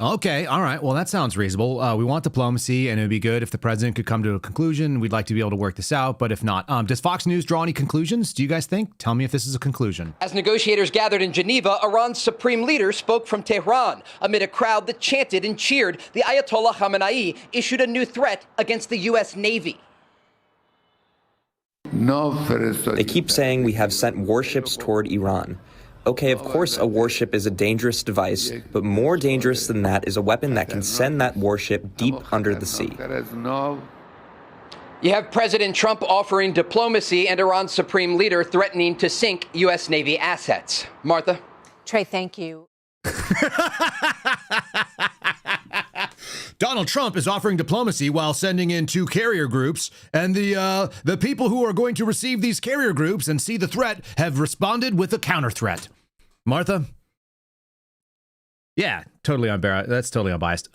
Okay, all right. Well, that sounds reasonable. We want diplomacy, and it would be good if the president could come to a conclusion. We'd like to be able to work this out, but if not, does Fox News draw any conclusions? Do you guys think? Tell me if this is a conclusion. As negotiators gathered in Geneva, Iran's supreme leader spoke from Tehran amid a crowd that chanted and cheered. The Ayatollah Khamenei issued a new threat against the U.S. Navy. They keep saying we have sent warships toward Iran. Okay, of course a warship is a dangerous device, but more dangerous than that is a weapon that can send that warship deep under the sea. You have President Trump offering diplomacy and Iran's supreme leader threatening to sink U.S. Navy assets. Martha? Trey, thank you. Donald Trump is offering diplomacy while sending in 2 carrier groups, and the people who are going to receive these carrier groups and see the threat have responded with a counter threat. Martha? Yeah, totally unbiased. That's totally unbiased.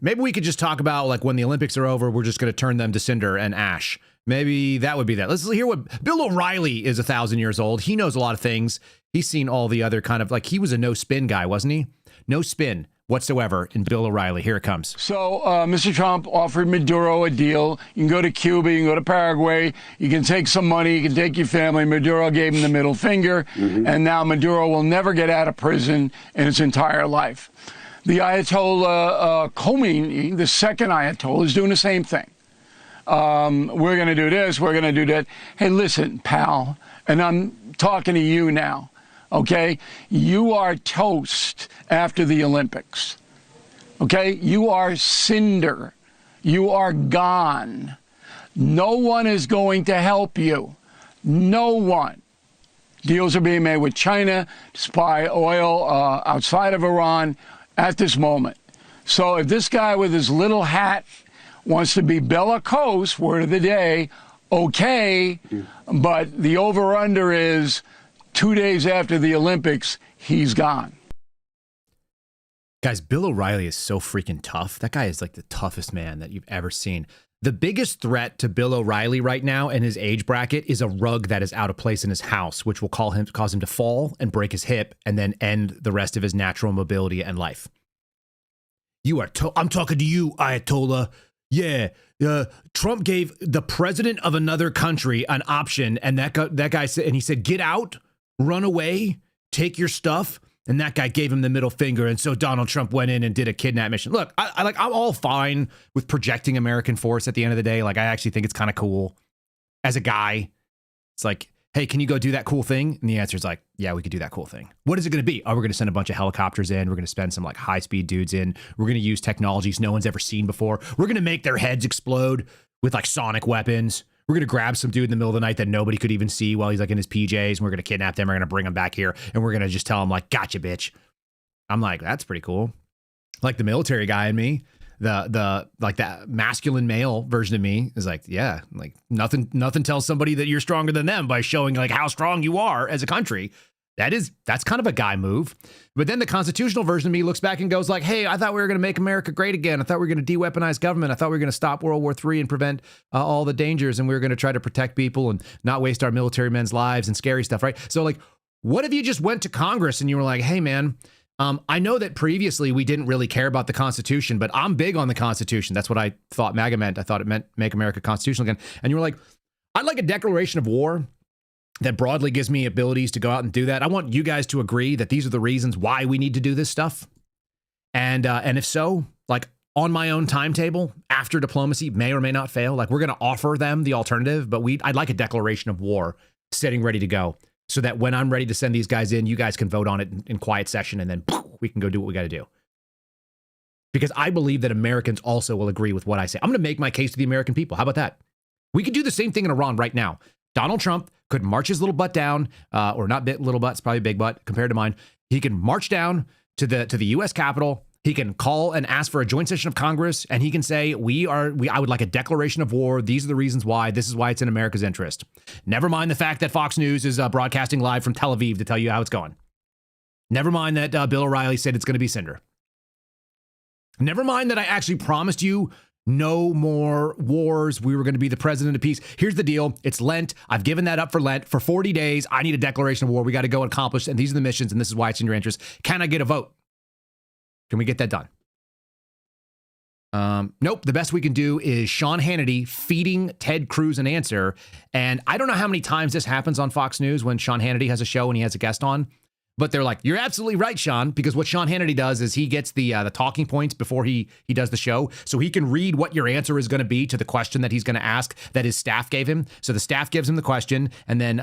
Maybe we could just talk about like when the Olympics are over, we're just going to turn them to cinder and ash. Maybe that would be that. Let's hear what Bill O'Reilly is 1,000 years old. He knows a lot of things. He's seen all the other kind of like he was a no spin guy, wasn't he? No spin whatsoever in Bill O'Reilly. Here it comes. So Mr. Trump offered Maduro a deal. You can go to Cuba, you can go to Paraguay, you can take some money, you can take your family. Maduro gave him the middle finger, and now Maduro will never get out of prison in his entire life. The Ayatollah Khomeini, the second Ayatollah, is doing the same thing. We're going to do this, we're going to do that. Hey, listen, pal, and I'm talking to you now. Okay, you are toast after the Olympics. Okay, you are cinder. You are gone. No one is going to help you. No one. Deals are being made with China to supply oil outside of Iran at this moment. So if this guy with his little hat wants to be bellicose, word of the day, okay, but the over-under is 2 days after the Olympics, he's gone. Guys, Bill O'Reilly is so freaking tough. That guy is like the toughest man that you've ever seen. The biggest threat to Bill O'Reilly right now in his age bracket is a rug that is out of place in his house, which will cause him to fall and break his hip and then end the rest of his natural mobility and life. I'm talking to you, Ayatollah. Yeah, Trump gave the president of another country an option, and that guy said, and he said, get out, run away, take your stuff, and that guy gave him the middle finger, and so Donald Trump went in and did a kidnap mission. Look, I'm all fine with projecting American force at the end of the day. Like, I actually think it's kind of cool. As a guy, it's like, hey, can you go do that cool thing? And the answer is like, yeah, we could do that cool thing. What is it going to be? Oh, we're going to send a bunch of helicopters in. We're going to spend some like high-speed dudes in. We're going to use technologies no one's ever seen before. We're going to make their heads explode with like sonic weapons. We're going to grab some dude in the middle of the night that nobody could even see while he's like in his PJs. And we're going to kidnap them. We're going to bring them back here. And we're going to just tell him like, gotcha, bitch. I'm like, that's pretty cool. Like the military guy in me. The like that masculine male version of me is like, yeah, like nothing tells somebody that you're stronger than them by showing like how strong you are as a country. That's kind of a guy move. But then the constitutional version of me looks back and goes like, hey, I thought we were going to make America great again. I thought we were going to de-weaponize government. I thought we were going to stop World War III and prevent all the dangers. And we were going to try to protect people and not waste our military men's lives and scary stuff, right? So like, what if you just went to Congress and you were like, hey, man, I know that previously we didn't really care about the Constitution, but I'm big on the Constitution. That's what I thought MAGA meant. I thought it meant make America constitutional again. And you were like, I'd like a declaration of war that broadly gives me abilities to go out and do that. I want you guys to agree that these are the reasons why we need to do this stuff. And if so, like on my own timetable, after diplomacy may or may not fail, like we're going to offer them the alternative, but I'd like a declaration of war sitting ready to go. So that when I'm ready to send these guys in, you guys can vote on it in quiet session, and then we can go do what we got to do. Because I believe that Americans also will agree with what I say. I'm going to make my case to the American people. How about that? We could do the same thing in Iran right now. Donald Trump could march his little butt down, or not little butt, it's probably big butt compared to mine. He can march down to the U.S. Capitol. He can call and ask for a joint session of Congress, and he can say, I would like a declaration of war. These are the reasons why. This is why it's in America's interest. Never mind the fact that Fox News is broadcasting live from Tel Aviv to tell you how it's going. Never mind that Bill O'Reilly said it's going to be Cinder. Never mind that I actually promised you no more wars. We were going to be the president of peace. Here's the deal. It's Lent. I've given that up for Lent. For 40 days, I need a declaration of war. We got to go and accomplish, and these are the missions, and this is why it's in your interest. Can I get a vote? Can we get that done? Nope. The best we can do is Sean Hannity feeding Ted Cruz an answer. And I don't know how many times this happens on Fox News when Sean Hannity has a show and he has a guest on. But they're like, you're absolutely right, Sean, because what Sean Hannity does is he gets the talking points before he does the show. So he can read what your answer is going to be to the question that he's going to ask that his staff gave him. So the staff gives him the question, and then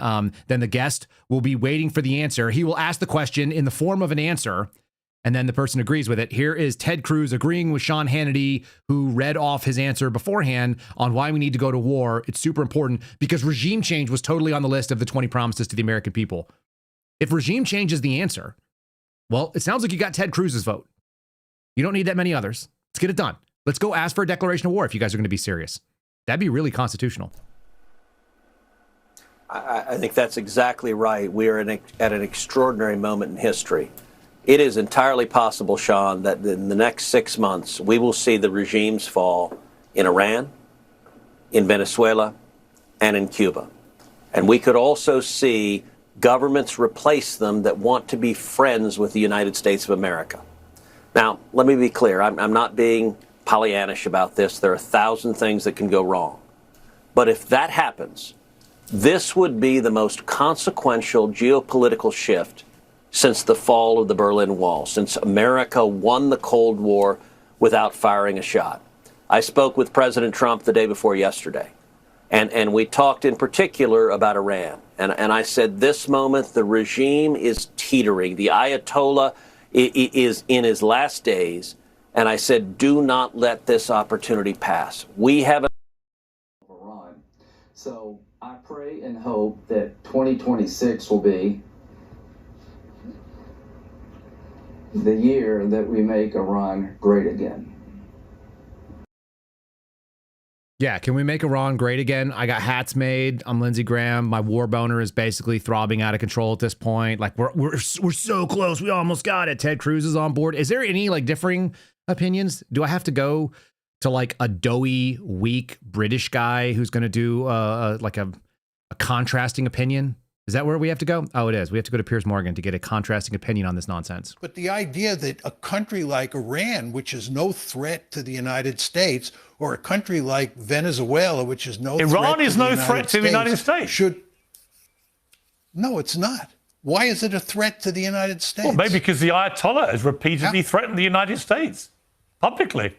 the guest will be waiting for the answer. He will ask the question in the form of an answer, and then the person agrees with it. Here is Ted Cruz agreeing with Sean Hannity, who read off his answer beforehand on why we need to go to war. It's super important because regime change was totally on the list of the 20 promises to the American people. If regime change is the answer, well, it sounds like you got Ted Cruz's vote. You don't need that many others. Let's get it done. Let's go ask for a declaration of war if you guys are going to be serious. That'd be really constitutional. I think that's exactly right. We are at an extraordinary moment in history. It is entirely possible, Sean, that in the next 6 months, we will see the regimes fall in Iran, in Venezuela, and in Cuba. And we could also see governments replace them that want to be friends with the United States of America. Now, let me be clear. I'm not being Pollyannish about this. There are 1,000 things that can go wrong. But if that happens, this would be the most consequential geopolitical shift since the fall of the Berlin Wall, since America won the Cold War without firing a shot. I spoke with President Trump the day before yesterday, and we talked in particular about Iran. And I said, this moment, the regime is teetering. The Ayatollah is in his last days. And I said, do not let this opportunity pass. We have Iran. So I pray and hope that 2026 will be the year that we make Iran great again. Yeah, can we make Iran great again? I got hats made. I'm Lindsey Graham. My war boner is basically throbbing out of control at this point. Like we're so close. We almost got it. Ted Cruz is on board. Is there any like differing opinions? Do I have to go to like a doughy, weak British guy who's going to do like a contrasting opinion? Is that where we have to go? Oh, it is. We have to go to Piers Morgan to get a contrasting opinion on this nonsense. But the idea that a country like Iran, which is no threat to the United States, or a country like Venezuela, which is no Iran threat is to the no United threat to the United States. should. No, it's not. Why is it a threat to the United States? Well, maybe because the Ayatollah has repeatedly threatened the United States publicly.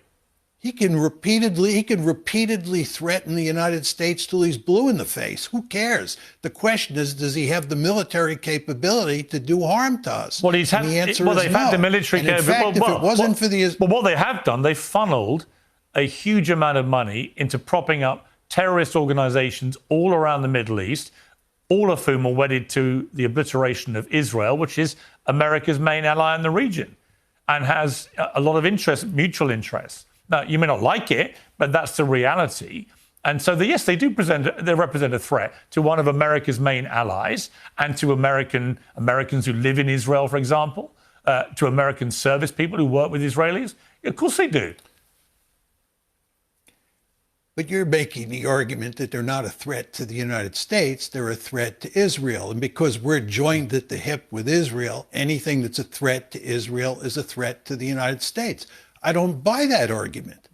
He can repeatedly threaten the United States till he's blue in the face. Who cares? The question is, does he have the military capability to do harm to us? Well, he's had. And the answer Well, is they've no. had the military And in fact, if it wasn't for the... But what they have done, they funneled a huge amount of money into propping up terrorist organizations all around the Middle East, all of whom are wedded to the obliteration of Israel, which is America's main ally in the region, and has a lot of interest, mutual interests. Now, you may not like it, but that's the reality. And so, yes, they represent a threat to one of America's main allies and to Americans who live in Israel, for example, to American service people who work with Israelis. Of course they do. But you're making the argument that they're not a threat to the United States, they're a threat to Israel. And because we're joined at the hip with Israel, anything that's a threat to Israel is a threat to the United States. I don't buy that argument.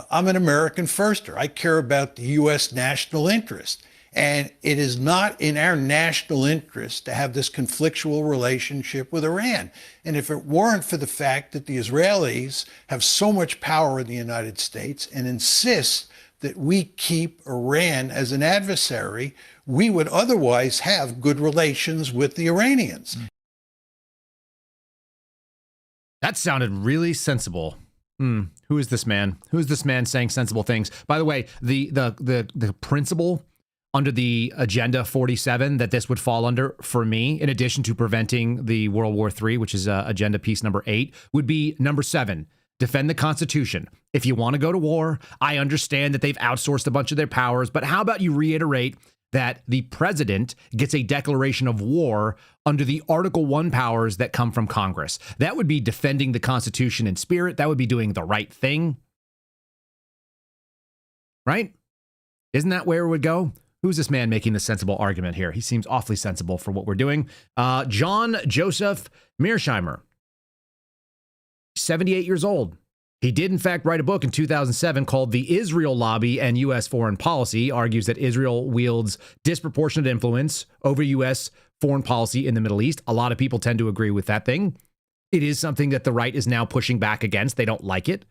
I'm an American firster. I care about the U.S. national interest. And it is not in our national interest to have this conflictual relationship with Iran. And if it weren't for the fact that the Israelis have so much power in the United States and insist that we keep Iran as an adversary, we would otherwise have good relations with the Iranians. That sounded really sensible. Who is this man? Who is this man saying sensible things? By the way, the principle under the Agenda 47 that this would fall under, for me, in addition to preventing the World War III, which is Agenda Piece number 8, would be number 7. Defend the Constitution. If you want to go to war, I understand that they've outsourced a bunch of their powers, but how about you reiterate that the president gets a declaration of war under the Article 1 powers that come from Congress? That would be defending the Constitution in spirit. That would be doing the right thing. Right? Isn't that where it would go? Who's this man making the sensible argument here? He seems awfully sensible for what we're doing. John Joseph Mearsheimer, 78 years old. He did, in fact, write a book in 2007 called The Israel Lobby and U.S. Foreign Policy. He argues that Israel wields disproportionate influence over U.S. foreign policy in the Middle East. A lot of people tend to agree with that thing. It is something that the right is now pushing back against. They don't like it.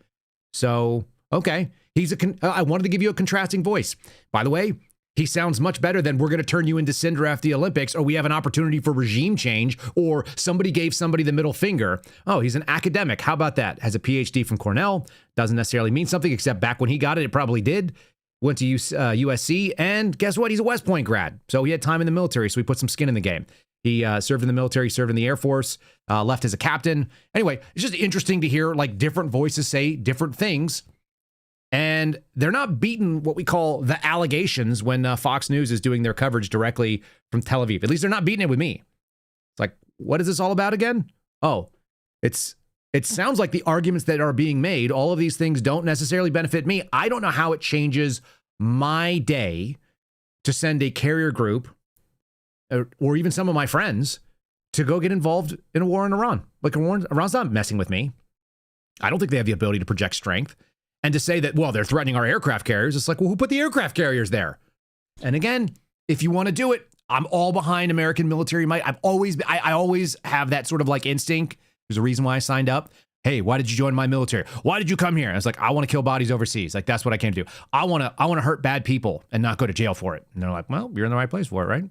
So, okay. I wanted to give you a contrasting voice. By the way, he sounds much better than we're going to turn you into cinder after the Olympics, or we have an opportunity for regime change, or somebody gave somebody the middle finger. Oh, he's an academic. How about that? Has a PhD from Cornell. Doesn't necessarily mean something, except back when he got it, it probably did. Went to USC, and guess what? He's a West Point grad. So he had time in the military, so he put some skin in the game. He served in the military, served in the Air Force, left as a captain. Anyway, it's just interesting to hear like different voices say different things. And they're not beating what we call the allegations when Fox News is doing their coverage directly from Tel Aviv. At least they're not beating it with me. It's like, what is this all about again? Oh, it sounds like the arguments that are being made, all of these things don't necessarily benefit me. I don't know how it changes my day to send a carrier group or even some of my friends to go get involved in a war in Iran. Like, Iran's not messing with me. I don't think they have the ability to project strength. And to say that, well, they're threatening our aircraft carriers, it's like, well, who put the aircraft carriers there? And again, if you want to do it, I'm all behind American military might. I always have that sort of like instinct. There's a reason why I signed up. Hey, why did you join my military? Why did you come here? And it's like, I want to kill bodies overseas. Like, that's what I came to do. I want to hurt bad people and not go to jail for it. And they're like, well, you're in the right place for it, right?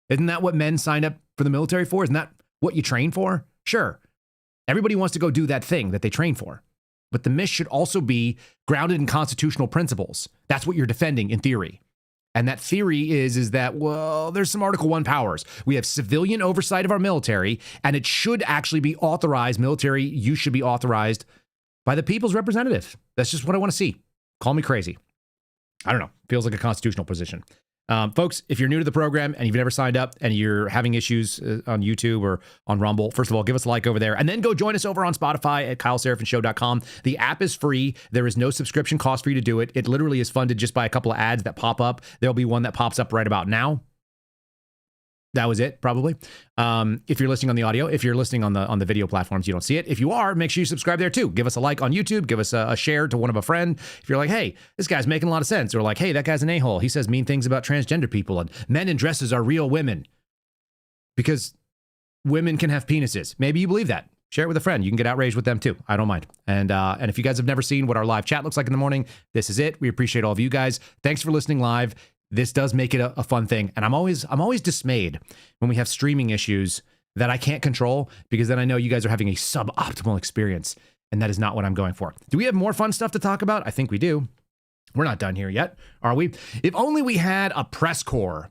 Isn't that what men signed up for the military for? Isn't that what you train for? Sure. Everybody wants to go do that thing that they train for. But the myth should also be grounded in constitutional principles. That's what you're defending in theory. And that theory is that, well, there's some Article 1 powers. We have civilian oversight of our military, and it should actually be authorized. Military use should be authorized by the people's representative. That's just what I want to see. Call me crazy. I don't know. Feels like a constitutional position. Folks, if you're new to the program and you've never signed up and you're having issues on YouTube or on Rumble, first of all, give us a like over there and then go join us over on Spotify at KyleSeraphinShow.com. The app is free. There is no subscription cost for you to do it. It literally is funded just by a couple of ads that pop up. There'll be one that pops up right about now. That was it, probably. If you're listening on the audio, if you're listening on the video platforms, you don't see it. If you are, make sure you subscribe there too. Give us a like on YouTube. Give us a share to one of a friend. If you're like, hey, this guy's making a lot of sense, or like, hey, that guy's an a-hole. He says mean things about transgender people, and men in dresses are real women because women can have penises. Maybe you believe that. Share it with a friend. You can get outraged with them too. I don't mind. And if you guys have never seen what our live chat looks like in the morning, this is it. We appreciate all of you guys. Thanks for listening live. This does make it a fun thing. And I'm always dismayed when we have streaming issues that I can't control, because then I know you guys are having a suboptimal experience, and that is not what I'm going for. Do we have more fun stuff to talk about? I think we do. We're not done here yet, are we? If only we had a press corps.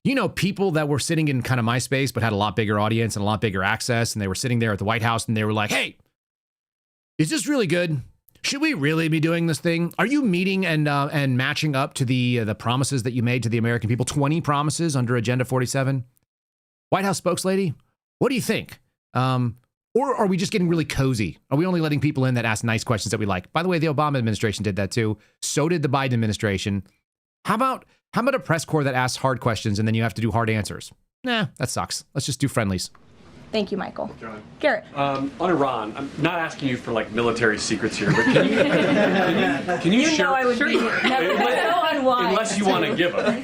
You know, people that were sitting in kind of MySpace but had a lot bigger audience and a lot bigger access, and they were sitting there at the White House and they were like, hey, is this really good? Should we really be doing this thing? Are you meeting and matching up to the promises that you made to the American people? 20 promises under Agenda 47? White House spokeslady, what do you think? Or are we just getting really cozy? Are we only letting people in that ask nice questions that we like? By the way, the Obama administration did that too. So did the Biden administration. How about a press corps that asks hard questions and then you have to do hard answers? Nah, that sucks. Let's just do friendlies. Thank you, Michael. John. Garrett. On Iran, I'm not asking you for like military secrets here, but can you share? Know I would be never so unwise. Unless you want to give them.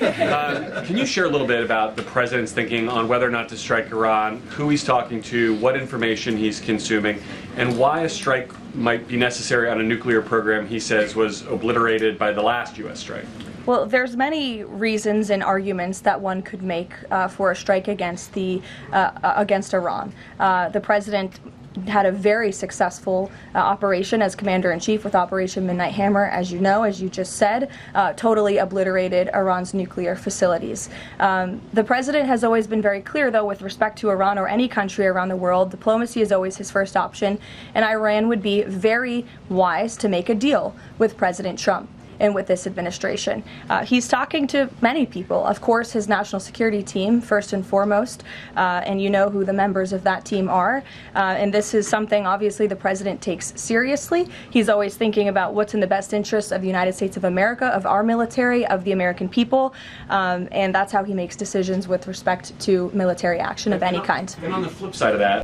Can you share a little bit about the president's thinking on whether or not to strike Iran, who he's talking to, what information he's consuming, and why a strike might be necessary on a nuclear program he says was obliterated by the last U.S. strike? Well, there's many reasons and arguments that one could make for a strike against Iran. The president had a very successful operation as commander-in-chief with Operation Midnight Hammer, as you know, as you just said, totally obliterated Iran's nuclear facilities. The president has always been very clear, though, with respect to Iran or any country around the world, diplomacy is always his first option, and Iran would be very wise to make a deal with President Trump and with this administration. He's talking to many people. Of course, his national security team, first and foremost, and you know who the members of that team are. And this is something, obviously, the president takes seriously. He's always thinking about what's in the best interest of the United States of America, of our military, of the American people. And that's how he makes decisions with respect to military action of any kind. And on the flip side of that,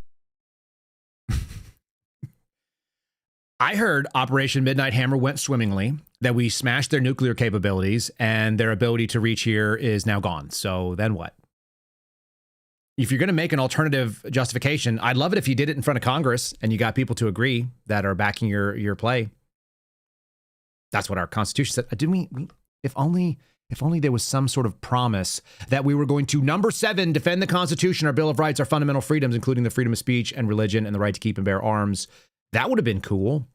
I heard Operation Midnight Hammer went swimmingly, that we smashed their nuclear capabilities, and their ability to reach here is now gone. So then what? If you're going to make an alternative justification, I'd love it if you did it in front of Congress and you got people to agree that are backing your play. That's what our Constitution said. Didn't we if only there was some sort of promise that we were going to, number 7, defend the Constitution, our Bill of Rights, our fundamental freedoms, including the freedom of speech and religion and the right to keep and bear arms. That would have been cool.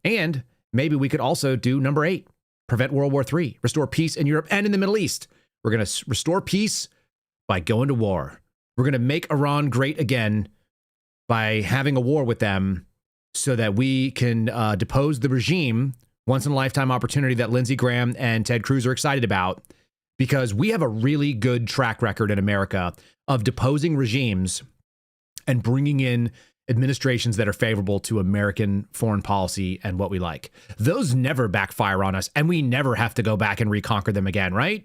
And maybe we could also do number 8, prevent World War III, restore peace in Europe and in the Middle East. We're going to restore peace by going to war. We're going to make Iran great again by having a war with them so that we can depose the regime, once in a lifetime opportunity that Lindsey Graham and Ted Cruz are excited about, because we have a really good track record in America of deposing regimes and bringing in administrations that are favorable to American foreign policy and what we like. Those never backfire on us, and we never have to go back and reconquer them again, right?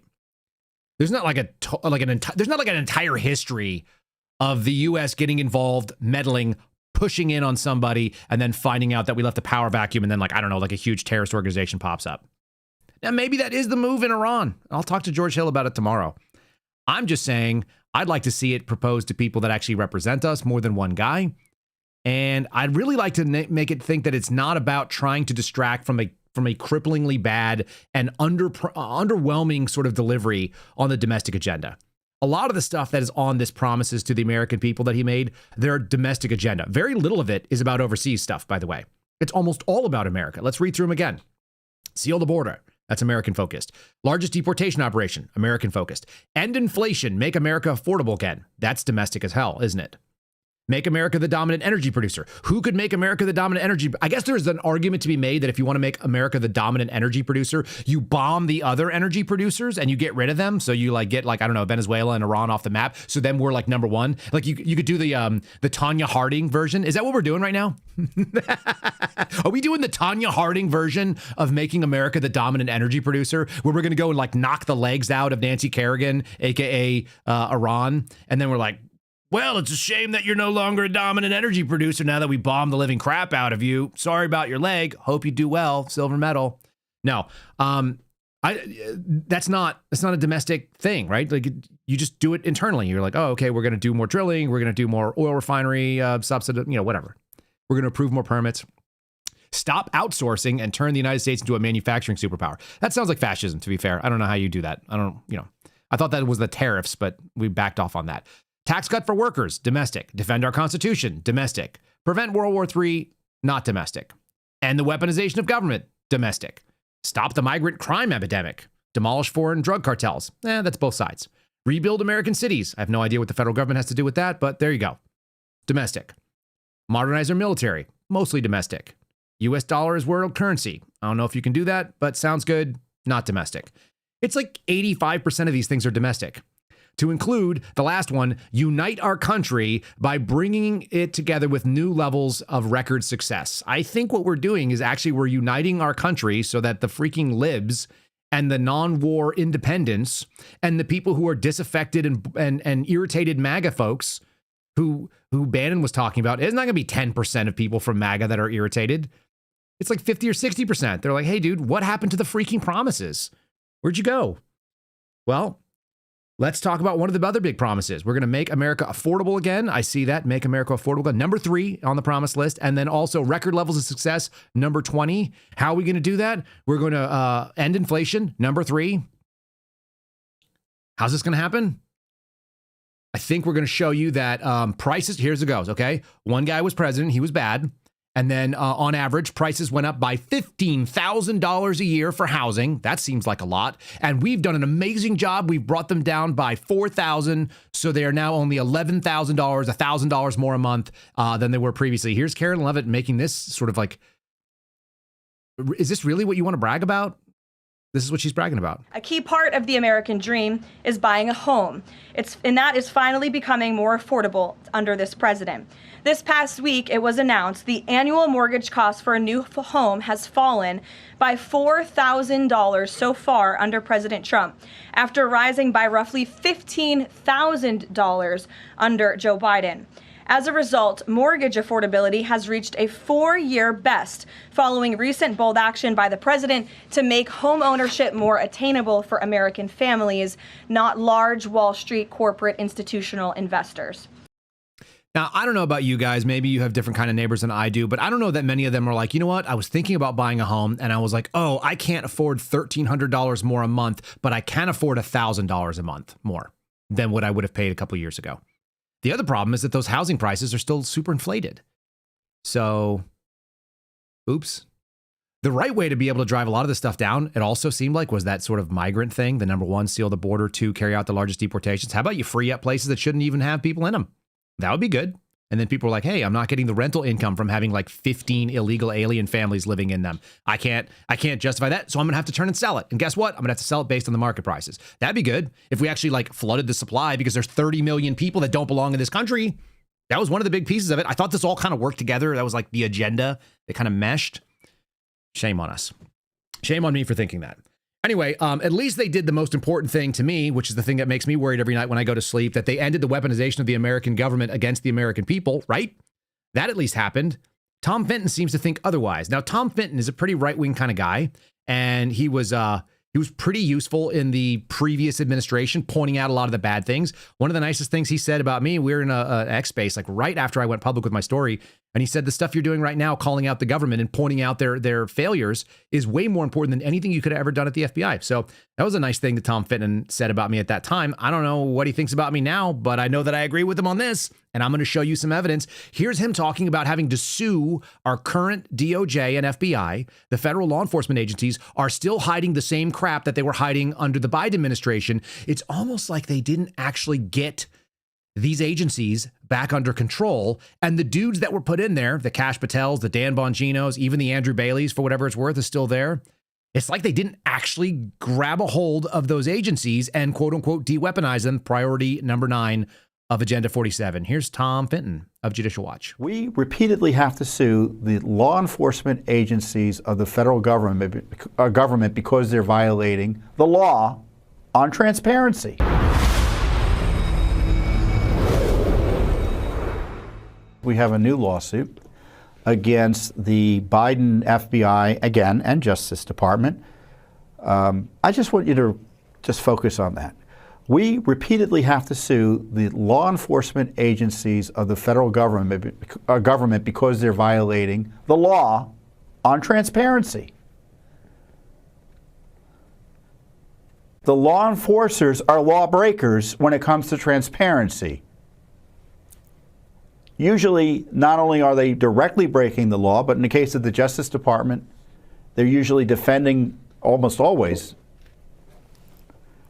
There's not there's not an entire history of the U.S. getting involved, meddling, pushing in on somebody, and then finding out that we left a power vacuum, and then a huge terrorist organization pops up. Now, maybe that is the move in Iran. I'll talk to George Hill about it tomorrow. I'm just saying I'd like to see it proposed to people that actually represent us, more than one guy. And I'd really like to make it think that it's not about trying to distract from a cripplingly bad and underwhelming sort of delivery on the domestic agenda. A lot of the stuff that is on this promises to the American people that he made, their domestic agenda. Very little of it is about overseas stuff, by the way. It's almost all about America. Let's read through them again. Seal the border. That's American focused. Largest deportation operation. American focused. End inflation. Make America affordable again. That's domestic as hell, isn't it? Make America the dominant energy producer. Who could make America the dominant energy? I guess there's an argument to be made that if you want to make America the dominant energy producer, you bomb the other energy producers and you get rid of them. So you like get like, I don't know, Venezuela and Iran off the map. So then we're like number one. Like you could do the Tonya Harding version. Is that what we're doing right now? Are we doing the Tonya Harding version of making America the dominant energy producer, where we're going to go and like knock the legs out of Nancy Kerrigan, aka Iran, and then we're like, well, it's a shame that you're no longer a dominant energy producer now that we bombed the living crap out of you. Sorry about your leg. Hope you do well. Silver medal. No, that's not a domestic thing, right? Like you just do it internally. You're like, oh, okay, we're going to do more drilling. We're going to do more oil refinery subsidy, whatever. We're going to approve more permits. Stop outsourcing and turn the United States into a manufacturing superpower. That sounds like fascism, to be fair. I don't know how you do that. I thought that was the tariffs, but we backed off on that. Tax cut for workers, domestic. Defend our Constitution, domestic. Prevent World War III, not domestic. End the weaponization of government, domestic. Stop the migrant crime epidemic. Demolish foreign drug cartels. That's both sides. Rebuild American cities. I have no idea what the federal government has to do with that, but there you go. Domestic. Modernize our military, mostly domestic. US dollar is world currency. I don't know if you can do that, but sounds good, not domestic. It's like 85% of these things are domestic. To include the last one, unite our country by bringing it together with new levels of record success. I think what we're doing is actually we're uniting our country so that the freaking libs and the non-war independents and the people who are disaffected and irritated MAGA folks who Bannon was talking about, it's not going to be 10% of people from MAGA that are irritated. It's like 50 or 60%. They're like, hey, dude, what happened to the freaking promises? Where'd you go? Well, let's talk about one of the other big promises. We're going to make America affordable again. I see that. Make America affordable again. Number 3 on the promise list. And then also record levels of success. Number 20. How are we going to do that? We're going to end inflation. Number 3. How's this going to happen? I think we're going to show you that prices, here's it goes, okay? One guy was president. He was bad. And then on average, prices went up by $15,000 a year for housing. That seems like a lot. And we've done an amazing job. We've brought them down by $4,000. So they are now only $11,000, $1,000 more a month than they were previously. Here's Karen Levitt making this sort of like, is this really what you want to brag about? This is what she's bragging about. A key part of the American dream is buying a home. And that is finally becoming more affordable under this president. This past week, it was announced the annual mortgage cost for a new home has fallen by $4,000 so far under President Trump, after rising by roughly $15,000 under Joe Biden. As a result, mortgage affordability has reached a 4-year best following recent bold action by the president to make home ownership more attainable for American families, not large Wall Street corporate institutional investors. Now, I don't know about you guys. Maybe you have different kind of neighbors than I do, but I don't know that many of them are like, you know what? I was thinking about buying a home and I was like, oh, I can't afford $1,300 more a month, but I can afford $1,000 a month more than what I would have paid a couple years ago. The other problem is that those housing prices are still super inflated. So, oops. The right way to be able to drive a lot of this stuff down, it also seemed like, was that sort of migrant thing. The number 1, seal the border. 2, carry out the largest deportations. How about you free up places that shouldn't even have people in them? That would be good. And then people are like, hey, I'm not getting the rental income from having like 15 illegal alien families living in them. I can't justify that. So I'm going to have to turn and sell it. And guess what? I'm going to have to sell it based on the market prices. That'd be good if we actually like flooded the supply, because there's 30 million people that don't belong in this country. That was one of the big pieces of it. I thought this all kind of worked together. That was like the agenda. They kind of meshed. Shame on us. Shame on me for thinking that. Anyway, at least they did the most important thing to me, which is the thing that makes me worried every night when I go to sleep, that they ended the weaponization of the American government against the American people, right? That at least happened. Tom Fenton seems to think otherwise. Now, Tom Fenton is a pretty right-wing kind of guy, and he was pretty useful in the previous administration, pointing out a lot of the bad things. One of the nicest things he said about me, we were in an X space, like right after I went public with my story, and he said, the stuff you're doing right now, calling out the government and pointing out their failures, is way more important than anything you could have ever done at the FBI. So that was a nice thing that Tom Fenton said about me at that time. I don't know what he thinks about me now, but I know that I agree with him on this, and I'm going to show you some evidence. Here's him talking about having to sue our current DOJ and FBI. The federal law enforcement agencies are still hiding the same crap that they were hiding under the Biden administration. It's almost like they didn't actually get these agencies back under control. And the dudes that were put in there, the Kash Patels, the Dan Bonginos, even the Andrew Baileys, for whatever it's worth, is still there. It's like they didn't actually grab a hold of those agencies and quote unquote de-weaponize them. Priority number 9 of Agenda 47. Here's Tom Fenton of Judicial Watch. We repeatedly have to sue the law enforcement agencies of the federal government because they're violating the law on transparency. We have a new lawsuit against the Biden FBI, again, and Justice Department. I just want you to just focus on that. We repeatedly have to sue the law enforcement agencies of the federal government because they're violating the law on transparency. The law enforcers are lawbreakers when it comes to transparency. Usually, not only are they directly breaking the law, but in the case of the Justice Department, they're usually almost always,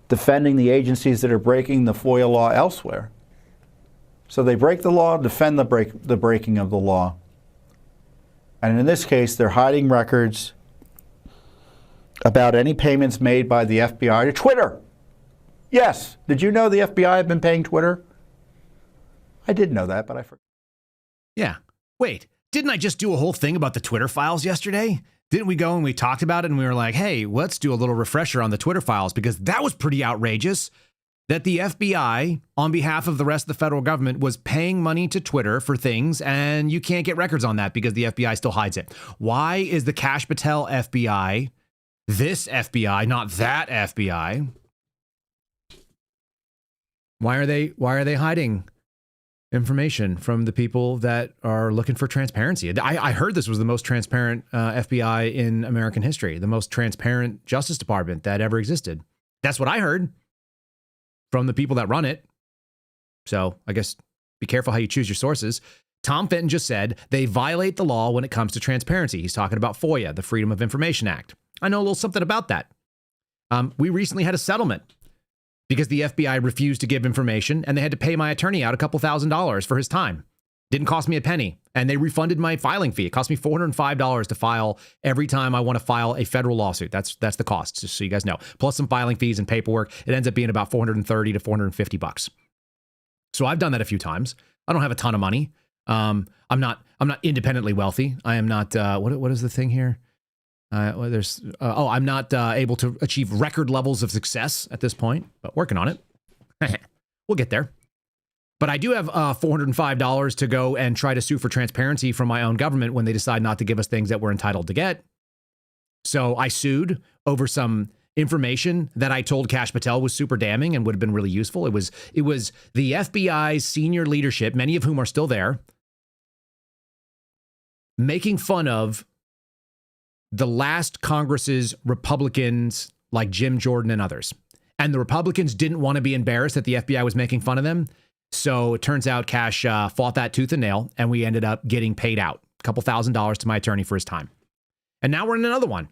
defending the agencies that are breaking the FOIA law elsewhere. So they break the law, defend the breaking of the law. And in this case, they're hiding records about any payments made by the FBI to Twitter. Yes, did you know the FBI have been paying Twitter? I did know that, but I forgot. Yeah. Wait, didn't I just do a whole thing about the Twitter files yesterday? Didn't we go and we talked about it and we were like, hey, let's do a little refresher on the Twitter files, because that was pretty outrageous that the FBI, on behalf of the rest of the federal government, was paying money to Twitter for things, and you can't get records on that because the FBI still hides it. Why is the Kash Patel FBI this FBI, not that FBI? Why are they hiding information from the people that are looking for transparency? I heard this was the most transparent FBI in American history, the most transparent Justice Department that ever existed. That's what I heard from the people that run it. So I guess be careful how you choose your sources. Tom Fenton just said they violate the law when it comes to transparency. He's talking about FOIA, the Freedom of Information Act. I know a little something about that. We recently had a settlement because the FBI refused to give information, and they had to pay my attorney out a couple $1,000s for his time. Didn't cost me a penny, and they refunded my filing fee. It cost me $405 to file every time I want to file a federal lawsuit. That's the cost, just so you guys know. Plus some filing fees and paperwork. It ends up being about $430 to $450. So I've done that a few times. I don't have a ton of money. I'm not independently wealthy. I am not. What is the thing here? I'm not able to achieve record levels of success at this point, but working on it. We'll get there. But I do have $405 to go and try to sue for transparency from my own government when they decide not to give us things that we're entitled to get. So I sued over some information that I told Kash Patel was super damning and would have been really useful. It was the FBI's senior leadership, many of whom are still there, making fun of the last Congress's Republicans like Jim Jordan and others. And the Republicans didn't want to be embarrassed that the FBI was making fun of them. So it turns out Kash fought that tooth and nail, and we ended up getting paid out a couple $1,000s to my attorney for his time. And now we're in another one.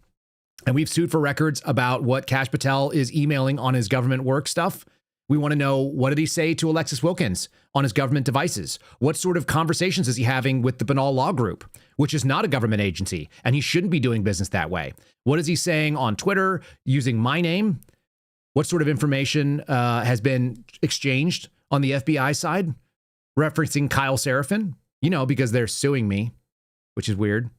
And we've sued for records about what Kash Patel is emailing on his government work stuff. We want to know, what did he say to Alexis Wilkins on his government devices? What sort of conversations is he having with the Banal Law Group, which is not a government agency, and he shouldn't be doing business that way? What is he saying on Twitter using my name? What sort of information has been exchanged on the FBI side, referencing Kyle Seraphin? You know, because they're suing me, which is weird.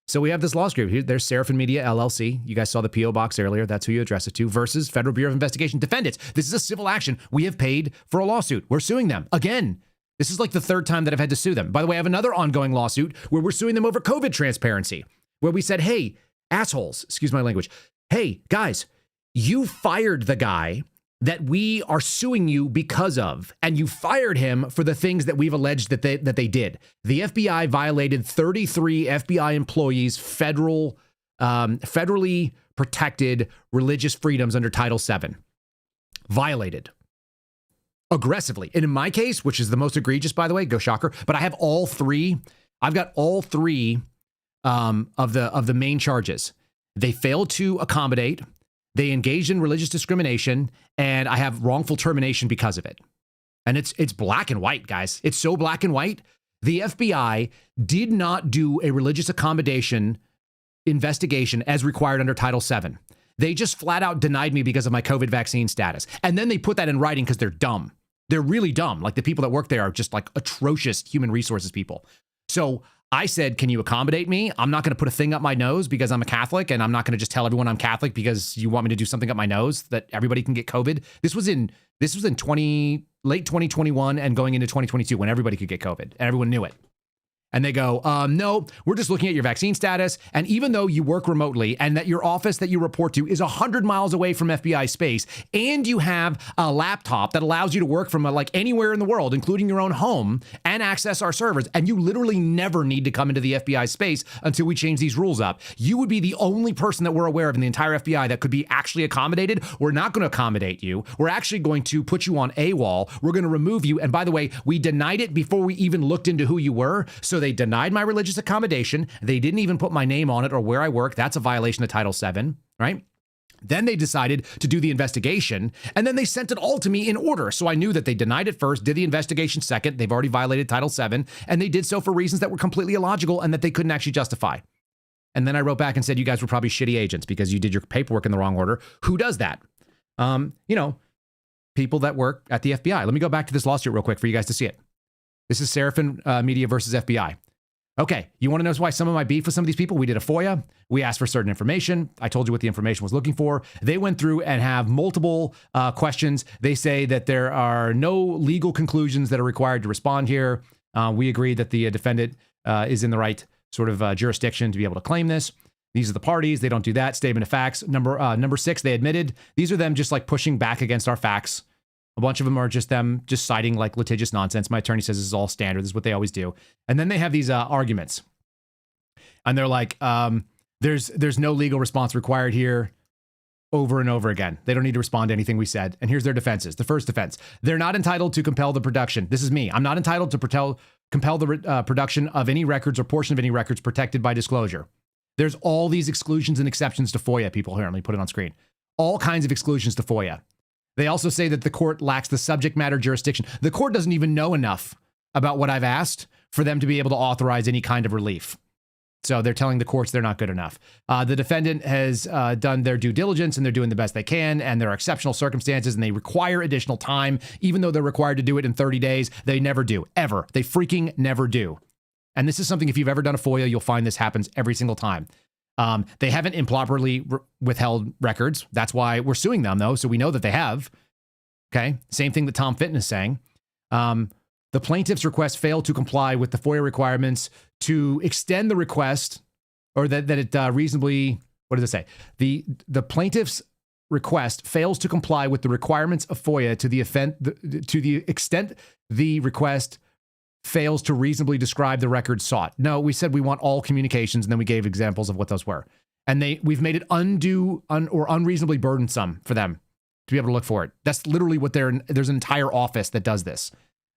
So we have this lawsuit here. There's Seraphin Media, LLC. You guys saw the P.O. box earlier. That's who you address it to, versus Federal Bureau of Investigation defendants. This is a civil action. We have paid for a lawsuit. We're suing them again. This is like the third time that I've had to sue them. By the way, I have another ongoing lawsuit where we're suing them over COVID transparency, where we said, hey, assholes, excuse my language. Hey, guys, you fired the guy that we are suing you because of, and you fired him for the things that we've alleged that they did. The FBI violated 33 FBI employees' federally protected religious freedoms under Title VII. Violated aggressively. And in my case, which is the most egregious, by the way, go shocker, but I have all three. I've got all three of the main charges. They failed to accommodate. They engaged in religious discrimination, and I have wrongful termination because of it. And it's black and white, guys. It's so black and white. The FBI did not do a religious accommodation investigation as required under Title VII. They just flat out denied me because of my COVID vaccine status. And then they put that in writing because they're dumb. They're really dumb. Like the people that work there are just like atrocious human resources people. So I said, can you accommodate me? I'm not going to put a thing up my nose because I'm a Catholic, and I'm not going to just tell everyone I'm Catholic because you want me to do something up my nose that everybody can get COVID. This was in late 2021 and going into 2022 when everybody could get COVID and everyone knew it. And they go, no, we're just looking at your vaccine status. And even though you work remotely and that your office that you report to is 100 miles away from FBI space, and you have a laptop that allows you to work from like anywhere in the world, including your own home, and access our servers, and you literally never need to come into the FBI space until we change these rules up, you would be the only person that we're aware of in the entire FBI that could be actually accommodated. We're not going to accommodate you. We're actually going to put you on AWOL. We're going to remove you. And by the way, we denied it before we even looked into who you were. So they denied my religious accommodation. They didn't even put my name on it or where I work. That's a violation of Title VII, right? Then they decided to do the investigation, and then they sent it all to me in order. So I knew that they denied it first, did the investigation second. They've already violated Title VII, and they did so for reasons that were completely illogical and that they couldn't actually justify. And then I wrote back and said, you guys were probably shitty agents because you did your paperwork in the wrong order. Who does that? People that work at the FBI. Let me go back to this lawsuit real quick for you guys to see it. This is Seraphin Media versus FBI. Okay, you want to know why some of my beef with some of these people? We did a FOIA. We asked for certain information. I told you what the information was looking for. They went through and have multiple questions. They say that there are no legal conclusions that are required to respond here. We agree that the defendant is in the right sort of jurisdiction to be able to claim this. These are the parties. They don't do that. Statement of facts. Number 6, they admitted. These are them just like pushing back against our facts. A bunch of them are just them just citing like litigious nonsense. My attorney says this is all standard. This is what they always do. And then they have these arguments. And they're like, there's no legal response required here, over and over again. They don't need to respond to anything we said. And here's their defenses. The first defense: they're not entitled to compel the production. This is me. I'm not entitled to compel the production of any records or portion of any records protected by disclosure. There's all these exclusions and exceptions to FOIA, people here. Let me put it on screen. All kinds of exclusions to FOIA. They also say that the court lacks the subject matter jurisdiction. The court doesn't even know enough about what I've asked for them to be able to authorize any kind of relief. So they're telling the courts they're not good enough. The defendant has done their due diligence, and they're doing the best they can, and there are exceptional circumstances, and they require additional time. Even though they're required to do it in 30 days, they never do, ever. They freaking never do. And this is something, if you've ever done a FOIA, you'll find this happens every single time. They haven't improperly withheld records. That's why we're suing them, though, so we know that they have. Okay, same thing that Tom Fitton is saying. The plaintiff's request failed to comply with the FOIA requirements to extend the request, or that it reasonably, what does it say? The plaintiff's request fails to comply with the requirements of FOIA to the extent the request fails to reasonably describe the records sought. No, we said we want all communications, and then we gave examples of what those were. And we've made it undue or unreasonably burdensome for them to be able to look for it. That's literally what there's an entire office that does this.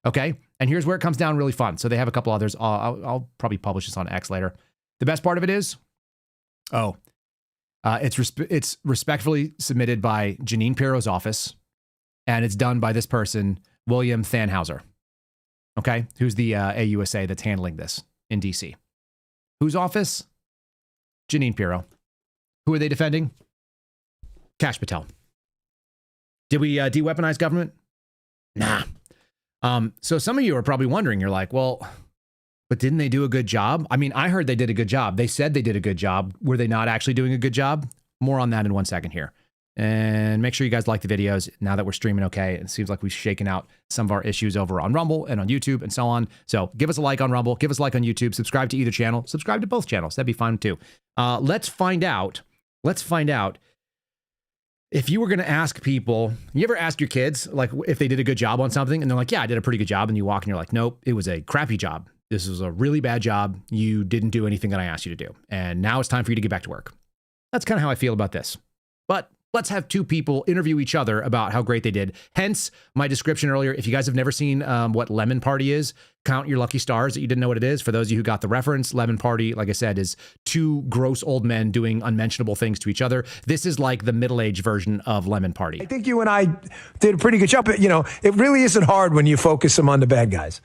Okay? And here's where it comes down really fun. So they have a couple others. I'll probably publish this on X later. The best part of it is, it's respectfully submitted by Janine Pirro's office, and it's done by this person, William Thanhauser. Okay, who's the AUSA that's handling this in DC? Whose office? Janine Pirro. Who are they defending? Kash Patel. Did we de-weaponize government? Nah. So some of you are probably wondering, you're like, well, but didn't they do a good job? I mean, I heard they did a good job. They said they did a good job. Were they not actually doing a good job? More on that in 1 second here. And make sure you guys like the videos now that we're streaming okay. It seems like we've shaken out some of our issues over on Rumble and on YouTube and so on. So give us a like on Rumble, give us a like on YouTube, subscribe to either channel, subscribe to both channels. That'd be fun too. Let's find out if you were going to ask people, you ever ask your kids like if they did a good job on something, and they're like, yeah, I did a pretty good job. And you walk and you're like, nope, it was a crappy job. This was a really bad job. You didn't do anything that I asked you to do. And now it's time for you to get back to work. That's kind of how I feel about this. But Let's have two people interview each other about how great they did. Hence my description earlier. If you guys have never seen what Lemon Party is, count your lucky stars that you didn't know what it is. For those of you who got the reference, Lemon Party, like I said, is two gross old men doing unmentionable things to each other. This is like the middle-aged version of Lemon Party. I think you and I did a pretty good job. But, it really isn't hard when you focus them on the bad guys.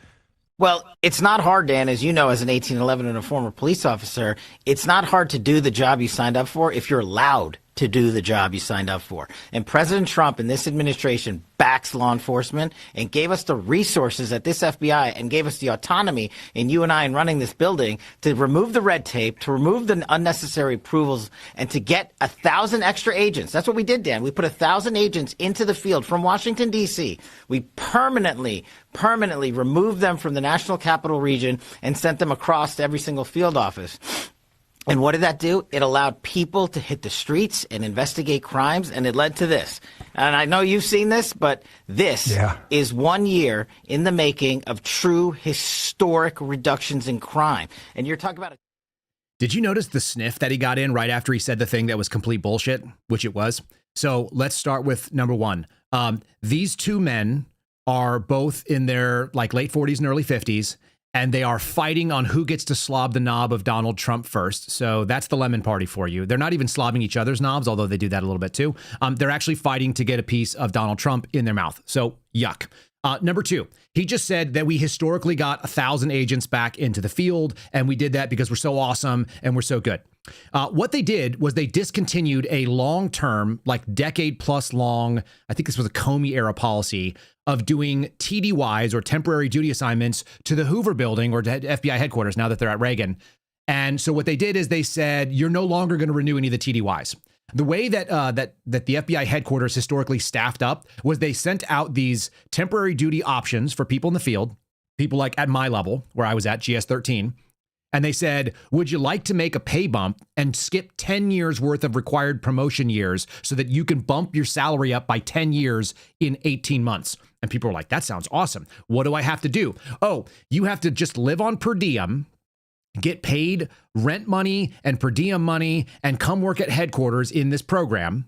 Well, it's not hard, Dan, as you know, as an 1811 and a former police officer. It's not hard to do the job you signed up for if you're allowed to do the job you signed up for. And President Trump and this administration backs law enforcement and gave us the resources at this FBI and gave us the autonomy in you and I in running this building to remove the red tape, to remove the unnecessary approvals, and to get 1,000 extra agents. That's what we did, Dan. We put 1,000 agents into the field from Washington, D.C. We permanently removed them from the National Capital Region and sent them across to every single field office. And what did that do? It allowed people to hit the streets and investigate crimes, and it led to this. And I know you've seen this, but this is 1 year in the making of true historic reductions in crime. And you're talking about Did you notice the sniff that he got in right after he said the thing that was complete bullshit, which it was? So let's start with number one. These two men are both in their late 40s and early 50s. And they are fighting on who gets to slob the knob of Donald Trump first. So that's the Lemon Party for you. They're not even slobbing each other's knobs, although they do that a little bit too. They're actually fighting to get a piece of Donald Trump in their mouth. So yuck. Number two, he just said that we historically got 1,000 agents back into the field, and we did that because we're so awesome and we're so good. What they did was they discontinued a long-term, decade plus long, I think this was a Comey era policy of doing TDYs or temporary duty assignments to the Hoover building or to FBI headquarters now that they're at Reagan. And so what they did is they said, you're no longer going to renew any of the TDYs. The way that the FBI headquarters historically staffed up was they sent out these temporary duty options for people in the field, people like at my level where I was at GS-13. And they said, would you like to make a pay bump and skip 10 years worth of required promotion years so that you can bump your salary up by 10 years in 18 months? And people were like, that sounds awesome. What do I have to do? Oh, you have to just live on per diem, get paid rent money and per diem money, and come work at headquarters in this program.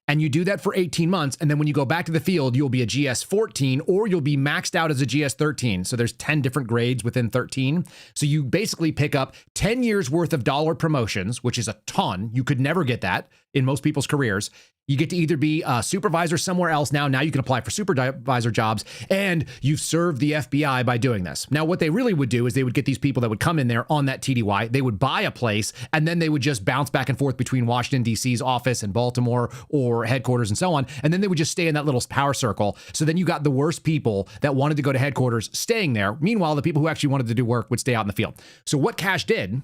And you do that for 18 months. And then when you go back to the field, you'll be a GS-14 or you'll be maxed out as a GS-13. So there's 10 different grades within 13. So you basically pick up 10 years worth of dollar promotions, which is a ton. You could never get that in most people's careers. You get to either be a supervisor somewhere else now. Now you can apply for supervisor jobs, and you've served the FBI by doing this. Now, what they really would do is they would get these people that would come in there on that TDY. They would buy a place, and then they would just bounce back and forth between Washington, D.C.'s office and Baltimore or headquarters and so on. And then they would just stay in that little power circle. So then you got the worst people that wanted to go to headquarters staying there. Meanwhile, the people who actually wanted to do work would stay out in the field. So what Cash did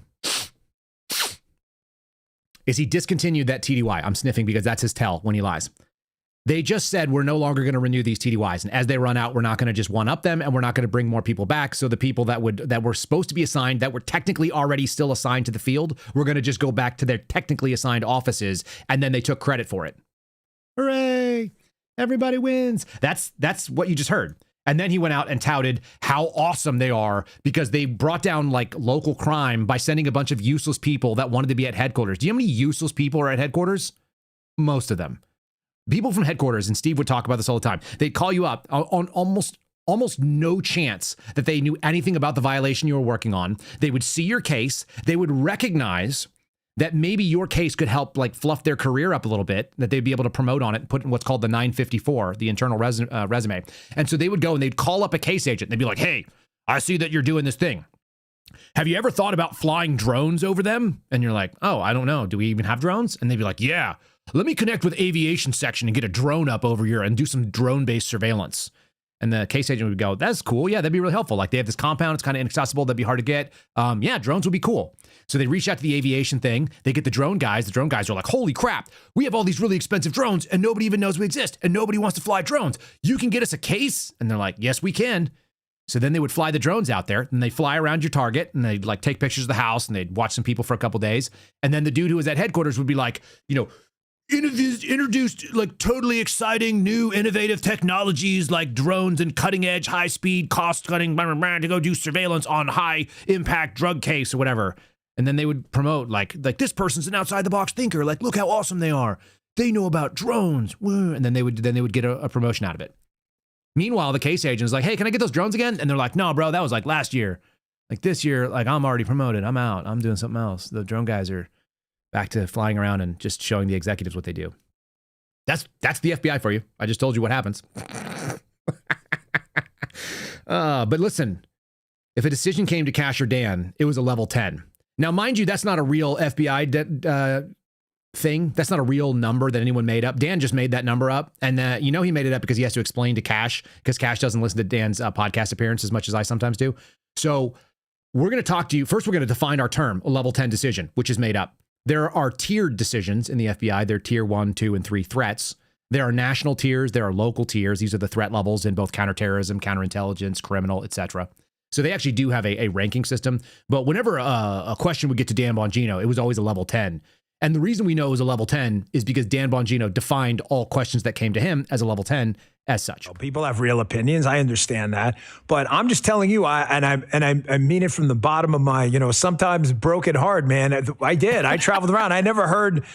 is he discontinued that TDY. I'm sniffing because that's his tell when he lies. They just said, we're no longer going to renew these TDYs. And as they run out, we're not going to just one-up them, and we're not going to bring more people back. So the people that were supposed to be assigned, that were technically already still assigned to the field, we're going to just go back to their technically assigned offices. And then they took credit for it. Hooray! Everybody wins. That's what you just heard. And then he went out and touted how awesome they are because they brought down local crime by sending a bunch of useless people that wanted to be at headquarters. Do you know how many useless people are at headquarters? Most of them. People from headquarters, and Steve would talk about this all the time. They'd call you up on almost no chance that they knew anything about the violation you were working on. They would see your case. They would recognize that maybe your case could help fluff their career up a little bit, that they'd be able to promote on it and put in what's called the 954, the internal resume. And so they would go and they'd call up a case agent. They'd be like, hey, I see that you're doing this thing. Have you ever thought about flying drones over them? And you're like, oh, I don't know. Do we even have drones? And they'd be like, yeah, let me connect with aviation section and get a drone up over here and do some drone-based surveillance. And the case agent would go, that's cool. Yeah, that'd be really helpful. They have this compound. It's kind of inaccessible. That'd be hard to get. Yeah, drones would be cool. So they reach out to the aviation thing. They get the drone guys. The drone guys are like, holy crap. We have all these really expensive drones and nobody even knows we exist and nobody wants to fly drones. You can get us a case? And they're like, yes, we can. So then they would fly the drones out there and they fly around your target and they'd take pictures of the house and they'd watch some people for a couple days. And then the dude who was at headquarters would be like, introduced totally exciting new innovative technologies like drones and cutting edge, high speed, cost cutting, to go do surveillance on high impact drug case or whatever. And then they would promote like this person's an outside the box thinker. Look how awesome they are. they know about drones. And then they would get a promotion out of it. Meanwhile, the case agent is like, hey, can I get those drones again? And they're like, no, bro, that was like last year. Like this year, like I'm already promoted. I'm out. I'm doing something else. The drone guys are back to flying around and just showing the executives what they do. That's the FBI for you. I just told you what happens. But listen, if a decision came to Kash or Dan, it was a level 10. Now, mind you, that's not a real FBI thing. That's not a real number that anyone made up. Dan just made that number up. And he made it up because he has to explain to Kash, because Kash doesn't listen to Dan's podcast appearance as much as I sometimes do. So we're going to talk to you. First, we're going to define our term, a level 10 decision, which is made up. There are tiered decisions in the FBI. There are tier 1, 2, and 3 threats. There are national tiers. There are local tiers. These are the threat levels in both counterterrorism, counterintelligence, criminal, etc. So they actually do have a ranking system. But whenever a question would get to Dan Bongino, it was always a level 10. And the reason we know it was a level 10 is because Dan Bongino defined all questions that came to him as a level 10 as such. People have real opinions. I understand that. But I'm just telling you, I mean it from the bottom of my, sometimes broken heart, man. I did. I traveled around. I never heard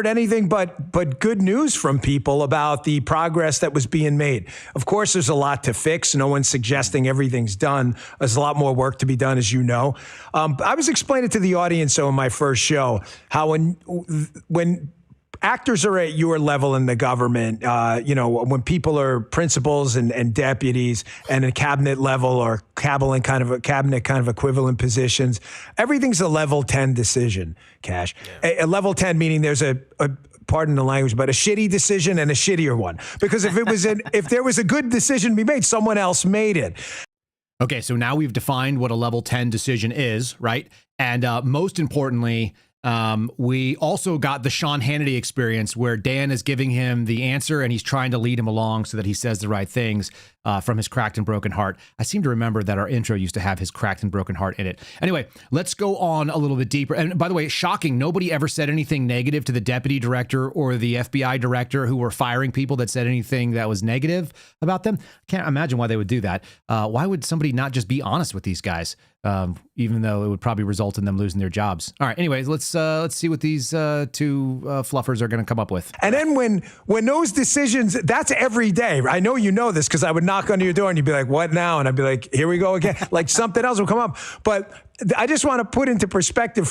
anything but good news from people about the progress that was being made. Of course, there's a lot to fix. No one's suggesting everything's done. There's a lot more work to be done, as you know. I was explaining to the audience in my first show how when actors are at your level in the government, when people are principals and deputies and a cabinet level or cabinet kind of equivalent positions, everything's a level 10 decision, Kash. Yeah. A level 10 meaning there's a pardon the language, but a shitty decision and a shittier one. Because if there was a good decision to be made, someone else made it. Okay, so now we've defined what a level 10 decision is, right? And most importantly, we also got the Sean Hannity experience where Dan is giving him the answer and he's trying to lead him along so that he says the right things from his cracked and broken heart. I seem to remember that our intro used to have his cracked and broken heart in it. Anyway, let's go on a little bit deeper. And by the way, shocking, nobody ever said anything negative to the deputy director or the FBI director who were firing people that said anything that was negative about them. I can't imagine why they would do that. Why would somebody not just be honest with these guys? Even though it would probably result in them losing their jobs. All right. Anyways, let's see what these two fluffers are going to come up with. And then when those decisions, that's every day. I know you know this because I would knock on your door and you'd be like, "What now?" And I'd be like, "Here we go again." Like something else will come up. But I just want to put into perspective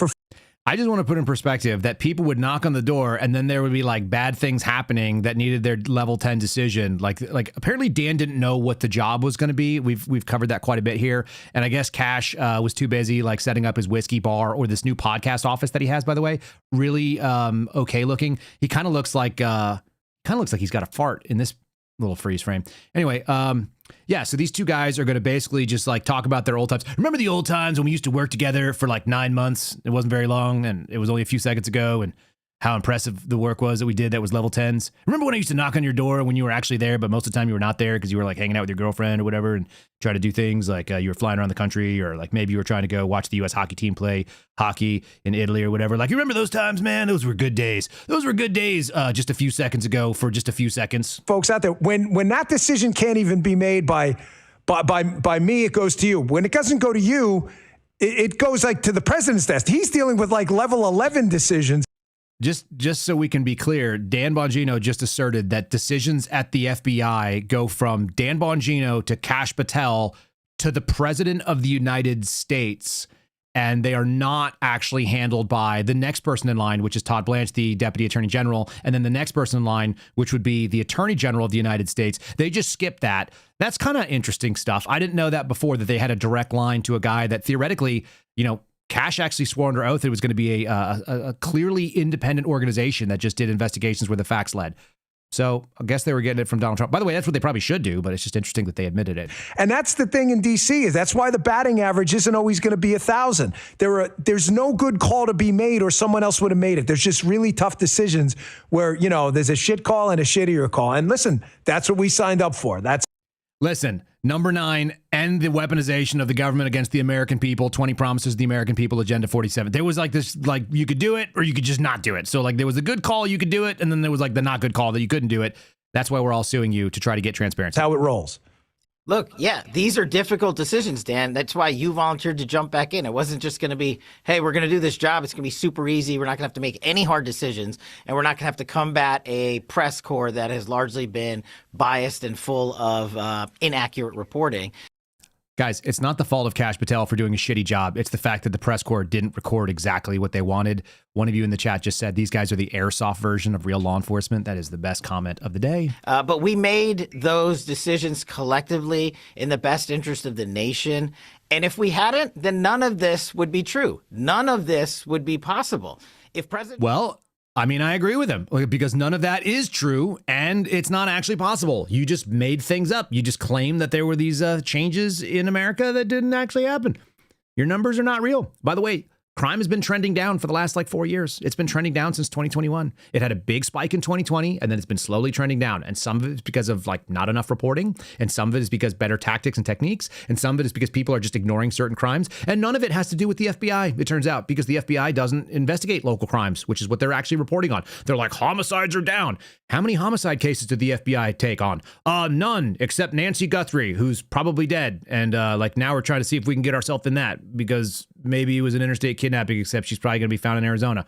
that people would knock on the door and then there would be like bad things happening that needed their level 10 decision. Like apparently Dan didn't know what the job was going to be. We've covered that quite a bit here. And I guess Kash was too busy like setting up his whiskey bar or this new podcast office that he has, by the way. Really okay looking. He kind of looks like he's got a fart in this little freeze frame. Anyway, yeah, so these two guys are going to basically just like talk about their old times. Remember the old times when we used to work together for like 9 months? It wasn't very long and it was only a few seconds ago, and how impressive the work was that we did that was level 10s. Remember when I used to knock on your door when you were actually there, but most of the time you were not there because you were like hanging out with your girlfriend or whatever and try to do things like you were flying around the country, or like maybe you were trying to go watch the U.S. hockey team play hockey in Italy or whatever. Like, you remember those times, man? Those were good days. Those were good days just a few seconds ago for just a few seconds. Folks out there, when that decision can't even be made by me, it goes to you. When it doesn't go to you, it goes like to the president's desk. He's dealing with like level 11 decisions. Just so we can be clear, Dan Bongino just asserted that decisions at the FBI go from Dan Bongino to Kash Patel to the President of the United States, and they are not actually handled by the next person in line, which is Todd Blanche, the Deputy Attorney General, and then the next person in line, which would be the Attorney General of the United States. They just skip that. That's kind of interesting stuff. I didn't know that before, that they had a direct line to a guy that theoretically, Kash actually swore under oath it was going to be a clearly independent organization that just did investigations where the facts led. So I guess they were getting it from Donald Trump. By the way, that's what they probably should do, but it's just interesting that they admitted it. And that's the thing in D.C. is that's why the batting average isn't always going to be 1,000. There's no good call to be made or someone else would have made it. There's just really tough decisions where, there's a shit call and a shittier call. And listen, that's what we signed up for. Listen, number 9, end the weaponization of the government against the American people, 20 promises of the American people, Agenda 47. There was like this, like you could do it or you could just not do it. So like there was a good call, you could do it. And then there was like the not good call that you couldn't do it. That's why we're all suing you to try to get transparency. That's how it rolls. Look, yeah, these are difficult decisions, Dan. That's why you volunteered to jump back in. It wasn't just going to be, hey, we're going to do this job. It's going to be super easy. We're not going to have to make any hard decisions. And we're not going to have to combat a press corps that has largely been biased and full of inaccurate reporting. Guys, it's not the fault of Kash Patel for doing a shitty job. It's the fact that the press corps didn't record exactly what they wanted. One of you in the chat just said these guys are the airsoft version of real law enforcement. That is the best comment of the day. But we made those decisions collectively in the best interest of the nation. And if we hadn't, then none of this would be true. None of this would be possible. If President... Well, I mean, I agree with him because none of that is true and it's not actually possible. You just made things up. You just claimed that there were these changes in America that didn't actually happen. Your numbers are not real. By the way, crime has been trending down for the last 4 years. It's been trending down since 2021. It had a big spike in 2020 and then it's been slowly trending down. And some of it is because of not enough reporting. And some of it is because better tactics and techniques. And some of it is because people are just ignoring certain crimes. And none of it has to do with the FBI, it turns out, because the FBI doesn't investigate local crimes, which is what they're actually reporting on. They're like, homicides are down. How many homicide cases did the FBI take on? None, except Nancy Guthrie, who's probably dead. And now we're trying to see if we can get ourselves in that because maybe it was an interstate kidnapping, except she's probably going to be found in Arizona.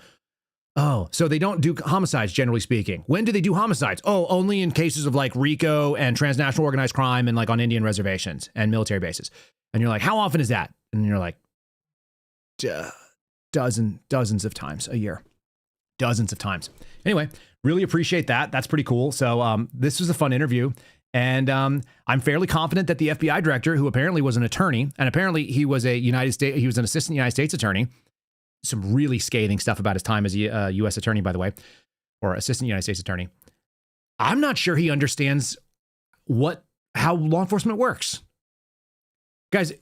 Oh, so they don't do homicides, generally speaking. When do they do homicides? Oh, only in cases of RICO and transnational organized crime and on Indian reservations and military bases. And you're like, how often is that? And you're like, dozens of times a year. Dozens of times. Anyway, really appreciate that. That's pretty cool. So this was a fun interview. And I'm fairly confident that the FBI director, who apparently was an attorney, and apparently he was an assistant United States attorney, some really scathing stuff about his time as a U.S. attorney, by the way, or assistant United States attorney. I'm not sure he understands how law enforcement works. Guys,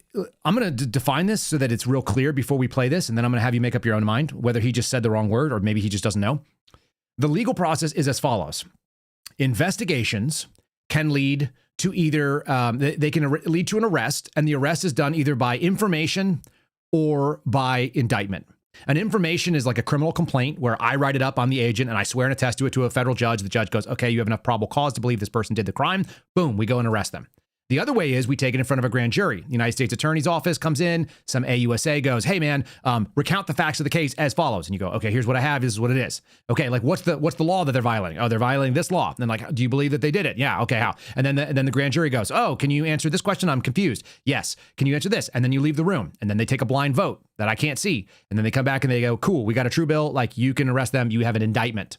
I'm going to define this so that it's real clear before we play this, and then I'm going to have you make up your own mind, whether he just said the wrong word or maybe he just doesn't know. The legal process is as follows. Investigations can lead to either, they can lead to an arrest, and the arrest is done either by information or by indictment. An information is like a criminal complaint where I write it up on the agent and I swear and attest to it to a federal judge. The judge goes, okay, you have enough probable cause to believe this person did the crime. Boom, we go and arrest them. The other way is we take it in front of a grand jury. The United States Attorney's Office comes in, some AUSA goes, hey man, recount the facts of the case as follows. And you go, okay, here's what I have, this is what it is. Okay, what's the law that they're violating? Oh, they're violating this law. And then do you believe that they did it? Yeah, okay, how? And then the grand jury goes, oh, can you answer this question? I'm confused. Yes. Can you answer this? And then you leave the room. And then they take a blind vote that I can't see. And then they come back and they go, cool, we got a true bill, you can arrest them, you have an indictment.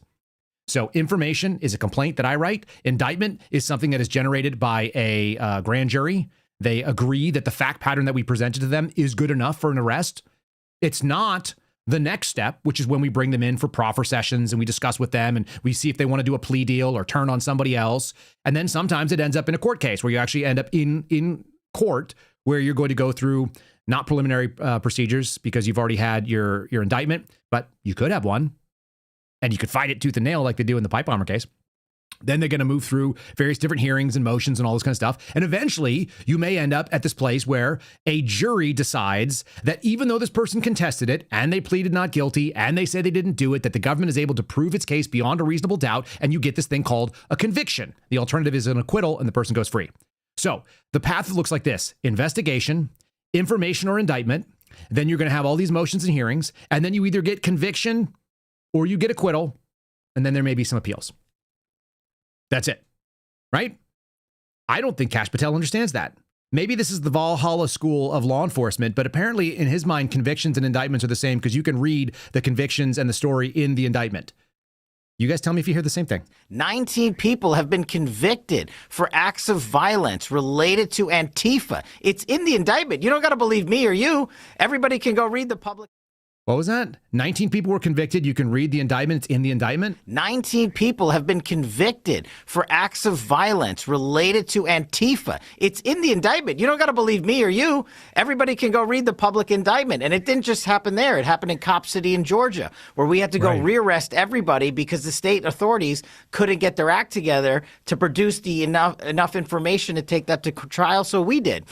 So information is a complaint that I write. Indictment is something that is generated by a grand jury. They agree that the fact pattern that we presented to them is good enough for an arrest. It's not the next step, which is when we bring them in for proffer sessions and we discuss with them and we see if they want to do a plea deal or turn on somebody else. And then sometimes it ends up in a court case where you actually end up in court where you're going to go through not preliminary procedures because you've already had your indictment, but you could have one. And you could fight it tooth and nail like they do in the pipe bomber case. Then they're going to move through various different hearings and motions and all this kind of stuff. And eventually you may end up at this place where a jury decides that even though this person contested it and they pleaded not guilty and they say they didn't do it, that the government is able to prove its case beyond a reasonable doubt. And you get this thing called a conviction. The alternative is an acquittal and the person goes free. So the path looks like this: investigation, information or indictment. Then you're going to have all these motions and hearings. And then you either get conviction or you get acquittal, and then there may be some appeals. That's it, right? I don't think Kash Patel understands that. Maybe this is the Valhalla school of law enforcement, but apparently in his mind, convictions and indictments are the same because you can read the convictions and the story in the indictment. You guys tell me if you hear the same thing. 19 people have been convicted for acts of violence related to Antifa. It's in the indictment. You don't got to believe me or you. Everybody can go read the public. What was that? 19 people were convicted. You can read the indictment. It's in the indictment. 19 people have been convicted for acts of violence related to Antifa. It's in the indictment. You don't got to believe me or you. Everybody can go read the public indictment. And it didn't just happen there. It happened in Cop City in Georgia, where we had to go rearrest everybody because the state authorities couldn't get their act together to produce the enough information to take that to trial. So we did.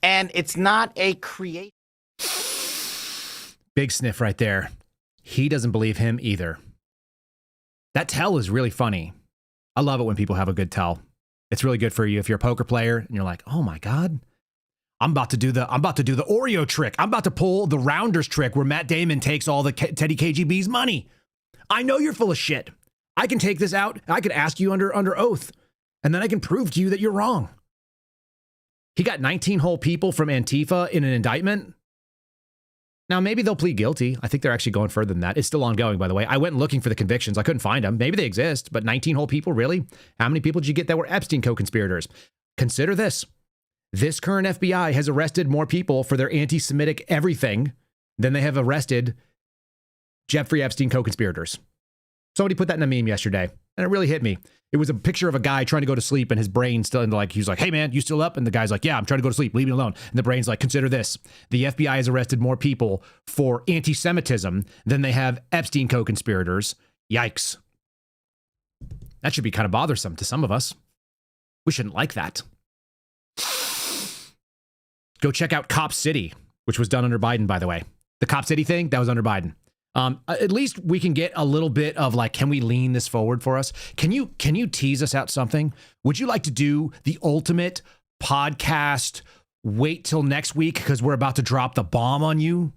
And it's not a creation. Big sniff right there. He doesn't believe him either. That tell is really funny. I love it when people have a good tell. It's really good for you if you're a poker player and you're like, oh my God, I'm about to do the Oreo trick. I'm about to pull the Rounders trick where Matt Damon takes all the Teddy KGB's money. I know you're full of shit. I can take this out. I could ask you under oath, and then I can prove to you that you're wrong. He got 19 whole people from Antifa in an indictment. Now, maybe they'll plead guilty. I think they're actually going further than that. It's still ongoing, by the way. I went looking for the convictions. I couldn't find them. Maybe they exist, but 19 whole people, really? How many people did you get that were Epstein co-conspirators? Consider this. This current FBI has arrested more people for their anti-Semitic everything than they have arrested Jeffrey Epstein co-conspirators. Somebody put that in a meme yesterday, and it really hit me. It was a picture of a guy trying to go to sleep, and his brain's still like, he was like, hey man, you still up? And the guy's like, yeah, I'm trying to go to sleep. Leave me alone. And the brain's like, consider this. The FBI has arrested more people for anti-Semitism than they have Epstein co-conspirators. Yikes. That should be kind of bothersome to some of us. We shouldn't like that. Go check out Cop City, which was done under Biden, by the way. The Cop City thing, that was under Biden. At least we can get a little bit of like, can we lean this forward for us? Can you tease us out something? Would you like to do the ultimate podcast? Wait till next week because we're about to drop the bomb on you.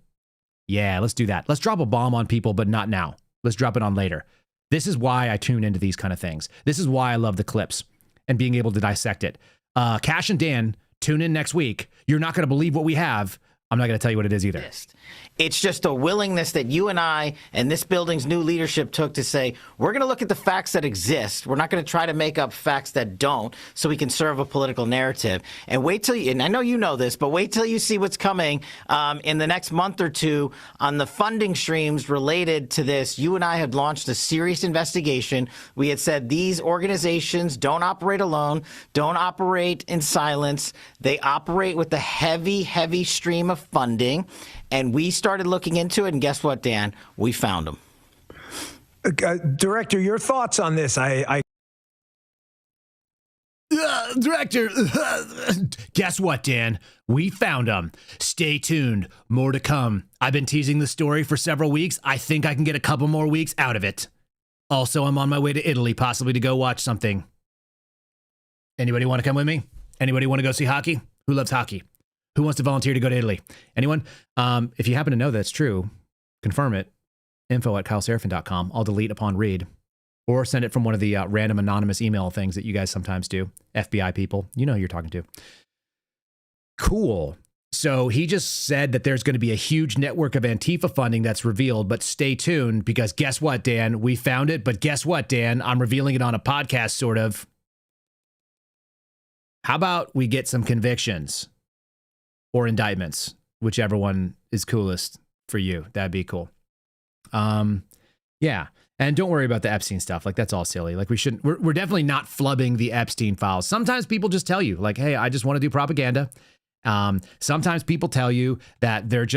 Yeah, let's do that. Let's drop a bomb on people, but not now. Let's drop it on later. This is why I tune into these kind of things. This is why I love the clips and being able to dissect it. Cash and Dan, tune in next week. You're not going to believe what we have. I'm not going to tell you what it is either. It's just a willingness that you and I and this building's new leadership took to say, we're going to look at the facts that exist. We're not going to try to make up facts that don't so we can serve a political narrative. And wait till you, and I know you know this, but wait till you see what's coming in the next month or two on the funding streams related to this. You and I had launched a serious investigation. We had said these organizations don't operate alone, don't operate in silence. They operate with a heavy, heavy stream of funding. And we started looking into it, and guess what, Dan? We found them. Director, your thoughts on this? Director, guess what, Dan? We found them. Stay tuned. More to come. I've been teasing the story for several weeks. I think I can get a couple more weeks out of it. Also, I'm on my way to Italy, possibly to go watch something. Anybody want to come with me? Anybody want to go see hockey? Who loves hockey? Who wants to volunteer to go to Italy? Anyone? If you happen to know that's true, confirm it. info@kyleseraphin.com. I'll delete upon read. Or send it from one of the random anonymous email things that you guys sometimes do. FBI people. You know who you're talking to. Cool. So he just said that there's going to be a huge network of Antifa funding that's revealed, but stay tuned because guess what, Dan? We found it, but guess what, Dan? I'm revealing it on a podcast, sort of. How about we get some convictions? Or indictments, whichever one is coolest for you. That'd be cool. Yeah. And don't worry about the Epstein stuff. Like, that's all silly. Like, we're definitely not flubbing the Epstein files. Sometimes people just tell you, like, hey, I just want to do propaganda. Sometimes people tell you that there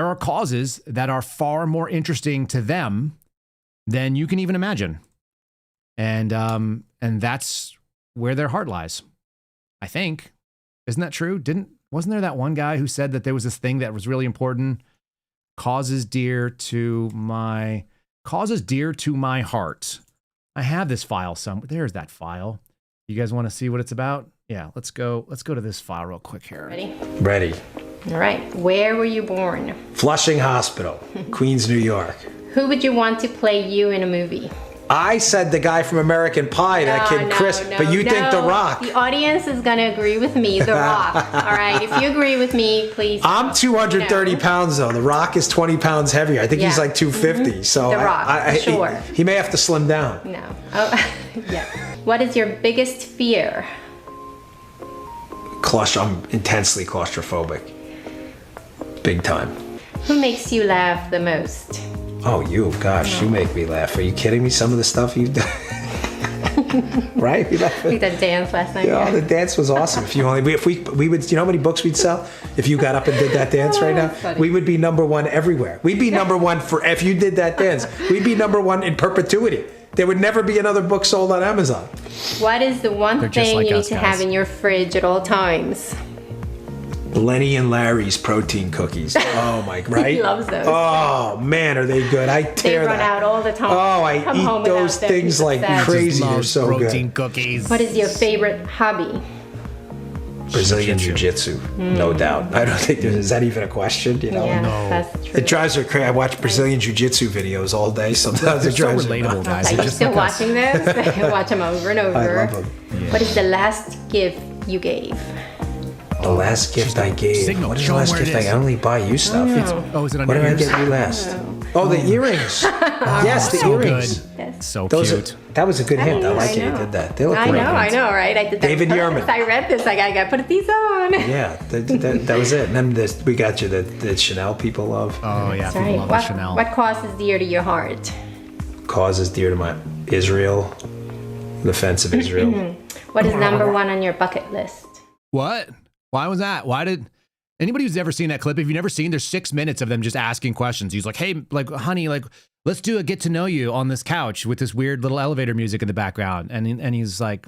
are causes that are far more interesting to them than you can even imagine. And that's where their heart lies, I think. Isn't that true? Wasn't there that one guy who said that there was this thing that was really important? Causes dear to my heart. I have this file somewhere. There's that file. You guys want to see what it's about? Yeah, let's go to this file real quick here. Ready. All right. Where were you born? Flushing Hospital, Queens, New York. Who would you want to play you in a movie? I said the guy from American Pie, that kid Chris, but you think The Rock. The audience is going to agree with me, The Rock. All right, if you agree with me, please. I'm 230 pounds, though. The Rock is 20 pounds heavier. I think he's like 250. Mm-hmm. So The Rock, sure. He may have to slim down. No. Oh, yeah. What is your biggest fear? I'm intensely claustrophobic. Big time. Who makes you laugh the most? Oh, you, gosh, you make me laugh. Are you kidding me? Some of the stuff you've done. Right? We did dance last night. Yeah, the dance was awesome. If we would, you know how many books we'd sell? If you got up and did that dance right now? Funny. We would be number one everywhere. We'd be number one if you did that dance. We'd be number one in perpetuity. There would never be another book sold on Amazon. What is the one thing you need to have in your fridge at all times? Lenny and Larry's protein cookies. Oh my, right? He loves those. Oh man, are they good? I tear They run that. out all the time. Oh, I Come home eat those without them. things like Sad. crazy. They're so protein good. cookies. What is your favorite hobby? Brazilian Jiu-Jitsu, no doubt. I don't think is that even a question, you know? Yeah, that's true. It drives her crazy. I watch Brazilian Jiu-Jitsu videos all day. Sometimes it drives her relatable, guys. Are you still watching this? I watch them over and over. I love them. What is the last gift you gave? The last gift I gave. Signal. What is Show the 'em last where it gift I is. I only buy you stuff. Is it on What your did I ears? get you last? Oh, the earrings. Yes, the so earrings. good. Yes. So Those cute. that was a good hint. I know, like I it. You know. did that. They look I great. know, right? I did that. David on Yerman. purpose. I read this. I got to put these on. Yeah, that was it. And then we got you the Chanel people love. Oh yeah, That's people right. love What, Chanel. what cause is dear to your heart? Cause is dear to my Israel, defense of Israel. What is number one on your bucket list? What? Why was that? Why did anybody who's ever seen that clip? If you've never seen, there's 6 minutes of them just asking questions. He's like, "Hey, like, honey, like, let's do a get to know you on this couch with this weird little elevator music in the background." And he's like,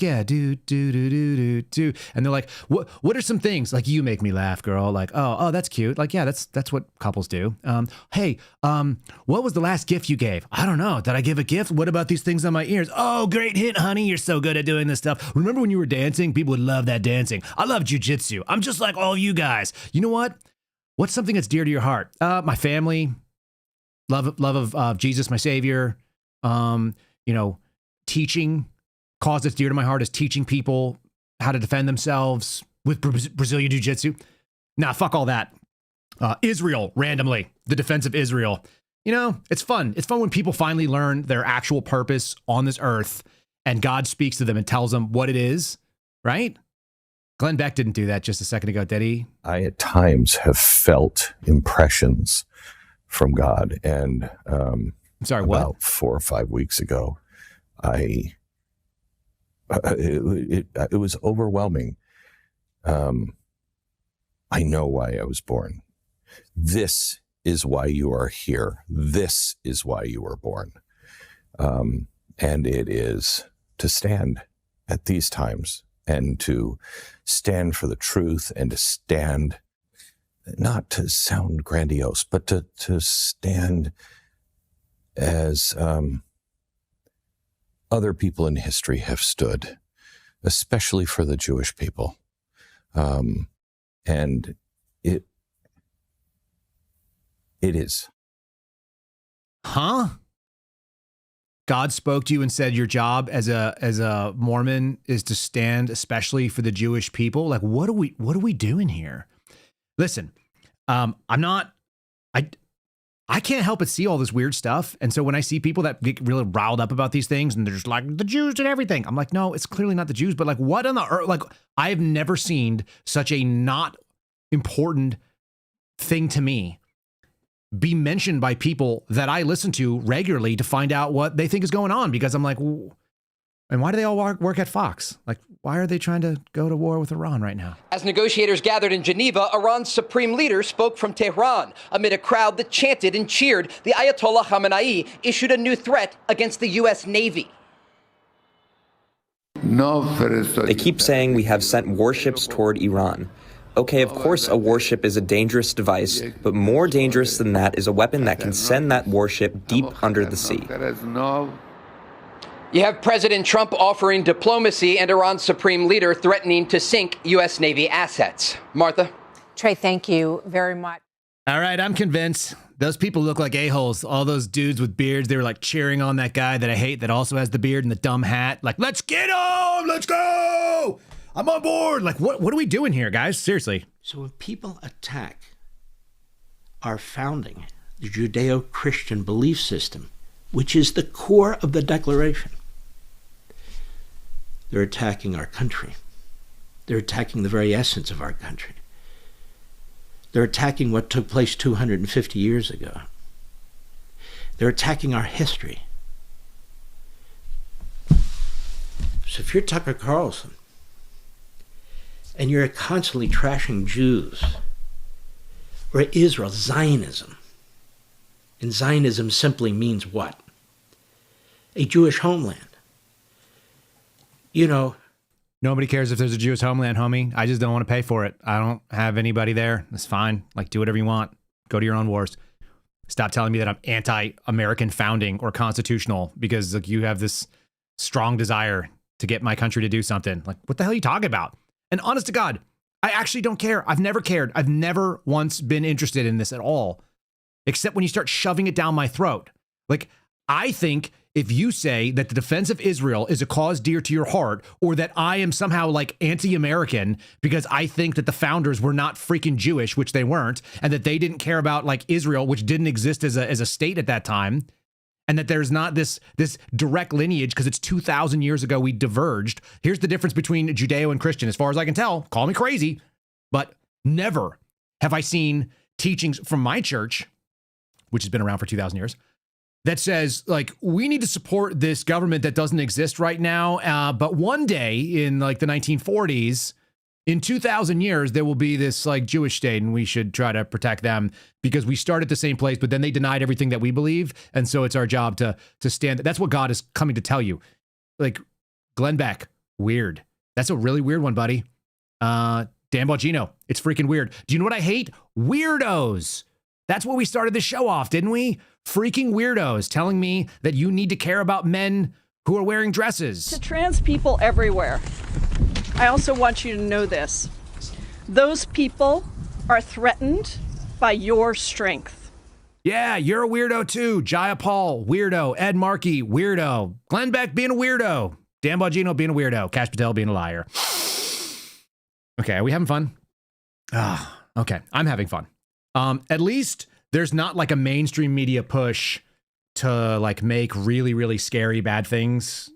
yeah, do. And they're like, what are some things? Like, you make me laugh, girl. Like, oh, that's cute. Like, yeah, that's what couples do. Hey, what was the last gift you gave? I don't know. Did I give a gift? What about these things on my ears? Oh, great hit, honey. You're so good at doing this stuff. Remember when you were dancing? People would love that dancing. I love jujitsu. I'm just like all you guys. You know what? What's something that's dear to your heart? My family, love of Jesus, my savior. Teaching. Cause that's dear to my heart is teaching people how to defend themselves with Brazilian Jiu-Jitsu. Nah, fuck all that. Israel, randomly, the defense of Israel. You know, it's fun. It's fun when people finally learn their actual purpose on this earth and God speaks to them and tells them what it is, right? Glenn Beck didn't do that just a second ago, did he? I at times have felt impressions from God. And I'm sorry, what? About 4 or 5 weeks ago, it was overwhelming. I know why I was born. This is why you are here. This is why you were born. And it is to stand at these times and to stand for the truth and to stand, not to sound grandiose, but to stand as other people in history have stood, especially for the Jewish people. And it is. Huh? God spoke to you and said your job as a Mormon is to stand especially for the Jewish people. Like, what are we doing here? Listen, I can't help but see all this weird stuff. And so when I see people that get really riled up about these things and they're just like, the Jews and everything, I'm like, no, it's clearly not the Jews, but like, what on the earth? Like, I have never seen such a not important thing to me be mentioned by people that I listen to regularly to find out what they think is going on, because I'm like, and why do they all work at Fox? Like, why are they trying to go to war with Iran right now? As negotiators gathered in Geneva, Iran's supreme leader spoke from Tehran amid a crowd that chanted and cheered. The Ayatollah Khamenei issued a new threat against the U.S. Navy. They keep saying we have sent warships toward Iran. Okay, of course a warship is a dangerous device, but more dangerous than that is a weapon that can send that warship deep under the sea. You have President Trump offering diplomacy and Iran's supreme leader threatening to sink U.S. Navy assets. Martha? Trey, thank you very much. All right, I'm convinced. Those people look like a-holes. All those dudes with beards, they were like cheering on that guy that I hate that also has the beard and the dumb hat. Like, let's get him! Let's go! I'm on board! Like, what are we doing here, guys? Seriously. So when people attack our founding, the Judeo-Christian belief system, which is the core of the Declaration, they're attacking our country. They're attacking the very essence of our country. They're attacking what took place 250 years ago. They're attacking our history. So if you're Tucker Carlson and you're constantly trashing Jews or Israel, Zionism, and Zionism simply means what? A Jewish homeland. You know, Nobody cares if there's a Jewish homeland, homie. I just don't want to pay for it. I don't have anybody there. That's fine. Like, do whatever you want. Go to your own wars. Stop telling me that I'm anti-American founding or constitutional because like you have this strong desire to get my country to do something. Like, what the hell are you talking about? And honest to God, I actually don't care. I've never cared. I've never once been interested in this at all, except when you start shoving it down my throat. Like, I think if you say that the defense of Israel is a cause dear to your heart, or that I am somehow like anti-American because I think that the founders were not freaking Jewish, which they weren't, and that they didn't care about like Israel, which didn't exist as a state at that time, and that there's not this direct lineage because it's 2,000 years ago we diverged. Here's the difference between Judeo and Christian, as far as I can tell. Call me crazy, but never have I seen teachings from my church, which has been around for 2,000 years, that says, like, we need to support this government that doesn't exist right now. But one day in like the 1940s, in 2,000 years, there will be this like Jewish state and we should try to protect them because we start at the same place, but then they denied everything that we believe. And so it's our job to stand. That's what God is coming to tell you. Like Glenn Beck, weird. That's a really weird one, buddy. Dan Bongino, it's freaking weird. Do you know what I hate? Weirdos. That's what we started the show off, didn't we? Freaking weirdos telling me that you need to care about men who are wearing dresses. To trans people everywhere, I also want you to know this. Those people are threatened by your strength. Yeah, you're a weirdo too. Jaya Paul, weirdo. Ed Markey, weirdo. Glenn Beck being a weirdo. Dan Bongino being a weirdo. Cash Patel being a liar. Okay, are we having fun? Okay, I'm having fun. At least there's not like a mainstream media push to like make really, really scary bad things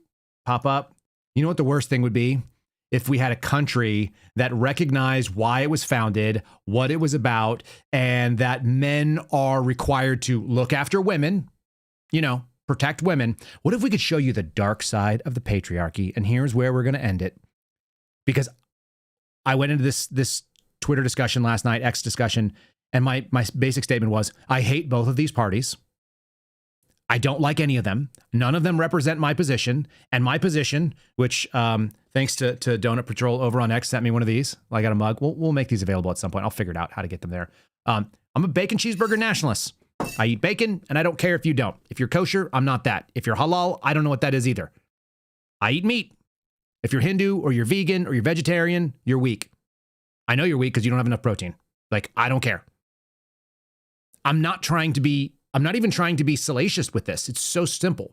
pop up. You know what the worst thing would be? If we had a country that recognized why it was founded, what it was about, and that men are required to look after women, you know, protect women. What if we could show you the dark side of the patriarchy? And here's where we're going to end it. Because I went into this Twitter discussion last night, X discussion, and my basic statement was, I hate both of these parties. I don't like any of them. None of them represent my position. And my position, which thanks to Donut Patrol over on X, sent me one of these. I got a mug. We'll make these available at some point. I'll figure it out how to get them there. I'm a bacon cheeseburger nationalist. I eat bacon, and I don't care if you don't. If you're kosher, I'm not that. If you're halal, I don't know what that is either. I eat meat. If you're Hindu or you're vegan or you're vegetarian, you're weak. I know you're weak because you don't have enough protein. Like, I don't care. I'm not even trying to be salacious with this. It's so simple.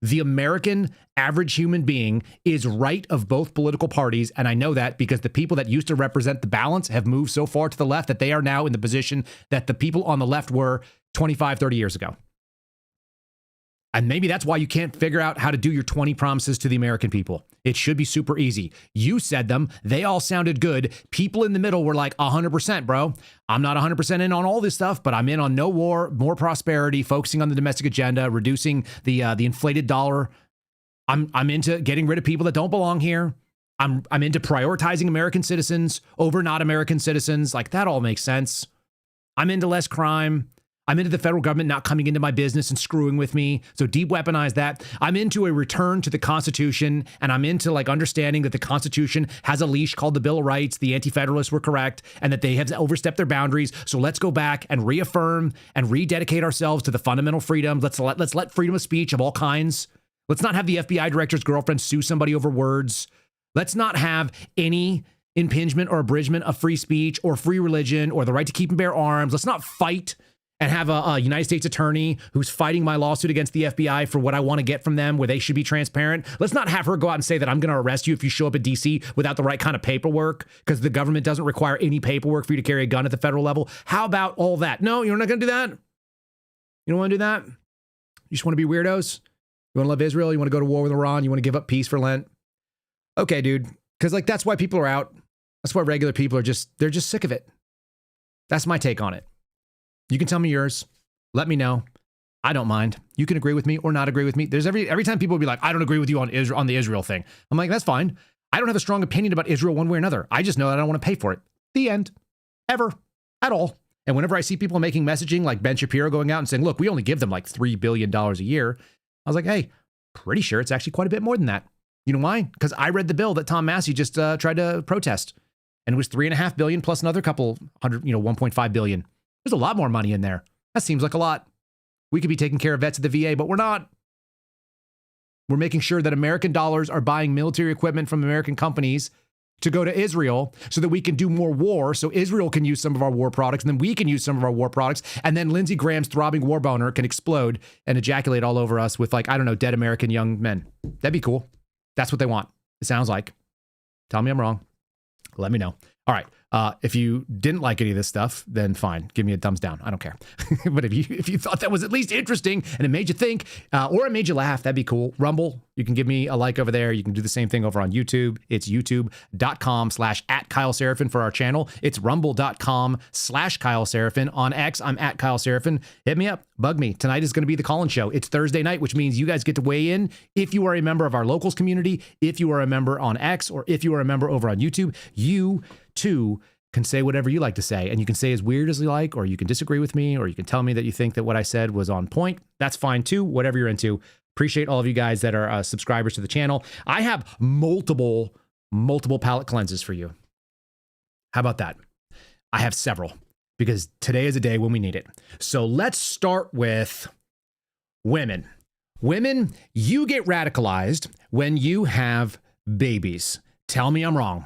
The American average human being is right of both political parties. And I know that because the people that used to represent the balance have moved so far to the left that they are now in the position that the people on the left were 25, 30 years ago. And maybe that's why you can't figure out how to do your 20 promises to the American people. It should be super easy. You said them. They all sounded good. People in the middle were like 100%, bro. I'm not 100% in on all this stuff, but I'm in on no war, more prosperity, focusing on the domestic agenda, reducing the inflated dollar. I'm into getting rid of people that don't belong here. I'm into prioritizing American citizens over not American citizens. Like, that all makes sense. I'm into less crime. I'm into the federal government not coming into my business and screwing with me. So deep weaponize that. I'm into a return to the Constitution, and I'm into like understanding that the Constitution has a leash called the Bill of Rights. The Anti-Federalists were correct, and that they have overstepped their boundaries. So let's go back and reaffirm and rededicate ourselves to the fundamental freedoms. Let's let freedom of speech of all kinds. Let's not have the FBI director's girlfriend sue somebody over words. Let's not have any impingement or abridgment of free speech or free religion or the right to keep and bear arms. Let's not fight and have a United States attorney who's fighting my lawsuit against the FBI for what I want to get from them, where they should be transparent. Let's not have her go out and say that I'm going to arrest you if you show up at DC without the right kind of paperwork, because the government doesn't require any paperwork for you to carry a gun at the federal level. How about all that? No, you're not going to do that. You don't want to do that? You just want to be weirdos? You want to love Israel? You want to go to war with Iran? You want to give up peace for Lent? Okay, dude. Because like that's why people are out. That's why regular people are they're just sick of it. That's my take on it. You can tell me yours. Let me know. I don't mind. You can agree with me or not agree with me. There's every time people will be like, I don't agree with you on the Israel thing. I'm like, that's fine. I don't have a strong opinion about Israel one way or another. I just know that I don't want to pay for it. The end. Ever. At all. And whenever I see people making messaging like Ben Shapiro going out and saying, look, we only give them like $3 billion a year. I was like, hey, pretty sure it's actually quite a bit more than that. You know why? Because I read the bill that Tom Massey just tried to protest, and it was $3.5 billion plus another couple hundred, 1.5 billion. There's a lot more money in there. That seems like a lot. We could be taking care of vets at the VA, but we're not. We're making sure that American dollars are buying military equipment from American companies to go to Israel so that we can do more war, so Israel can use some of our war products, and then we can use some of our war products, and then Lindsey Graham's throbbing war boner can explode and ejaculate all over us with, like, I don't know, dead American young men. That'd be cool. That's what they want. It sounds like. Tell me I'm wrong. Let me know. All right. If you didn't like any of this stuff, then fine. Give me a thumbs down. I don't care. But if you thought that was at least interesting and it made you think, or it made you laugh, that'd be cool. Rumble, you can give me a like over there. You can do the same thing over on YouTube. It's youtube.com/@Kyle Seraphin for our channel. It's rumble.com/Kyle Seraphin. On X, I'm @Kyle Seraphin. Hit me up. Bug me. Tonight is going to be the call-in show. It's Thursday night, which means you guys get to weigh in. If you are a member of our locals community, if you are a member on X, or if you are a member over on YouTube, you too can say whatever you like to say, and you can say as weird as you like, or you can disagree with me, or you can tell me that you think that what I said was on point. That's fine too, whatever you're into. Appreciate all of you guys that are subscribers to the channel. I have multiple palate cleanses for you. How about that? I have several, because today is a day when we need it. So let's start with women. Women, you get radicalized when you have babies. Tell me I'm wrong.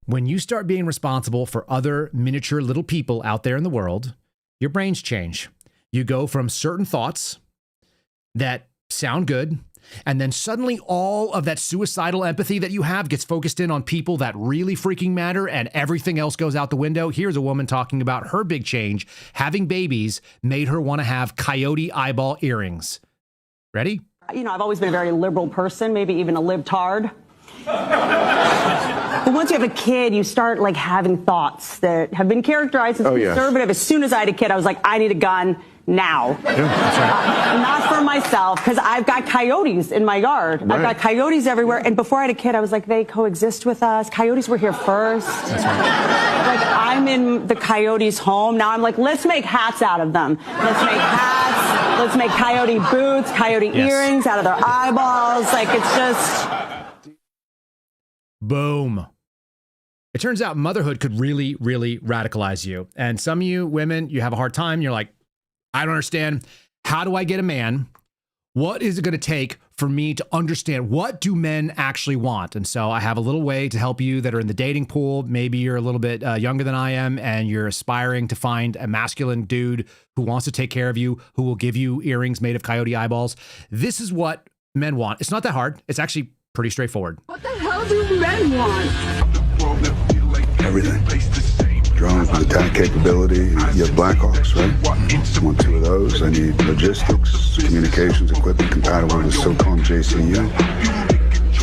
When you start being responsible for other miniature little people out there in the world, your brains change. You go from certain thoughts that sound good, and then suddenly all of that suicidal empathy that you have gets focused in on people that really freaking matter, and everything else goes out the window. Here's a woman talking about her big change. Having babies made her want to have coyote eyeball earrings. Ready? You know, I've always been a very liberal person, maybe even a libtard. But once you have a kid, you start like having thoughts that have been characterized as conservative. As soon as I had a kid, I was like, I need a gun now. Yeah, that's right. Not for myself, because I've got coyotes in my yard. Right. I've got coyotes everywhere. And before I had a kid, I was like, they coexist with us. Coyotes were here first. That's right. Like, I'm in the coyotes' home. Now I'm like, let's make hats out of them. Let's make hats. Let's make coyote boots, coyote earrings out of their eyeballs. Like, it's just... Boom. It turns out motherhood could really, really radicalize you. And some of you women, you have a hard time. You're like, I don't understand. How do I get a man? What is it going to take for me to understand what do men actually want? And so I have a little way to help you that are in the dating pool. Maybe you're a little bit younger than I am, and you're aspiring to find a masculine dude who wants to take care of you, who will give you earrings made of coyote eyeballs. This is what men want. It's not that hard. It's actually pretty straightforward. What the hell do men want? Everything. Drones with attack capability. You have Blackhawks, right? I want 2 of those. I need logistics, communications equipment compatible with SOCOM JCU.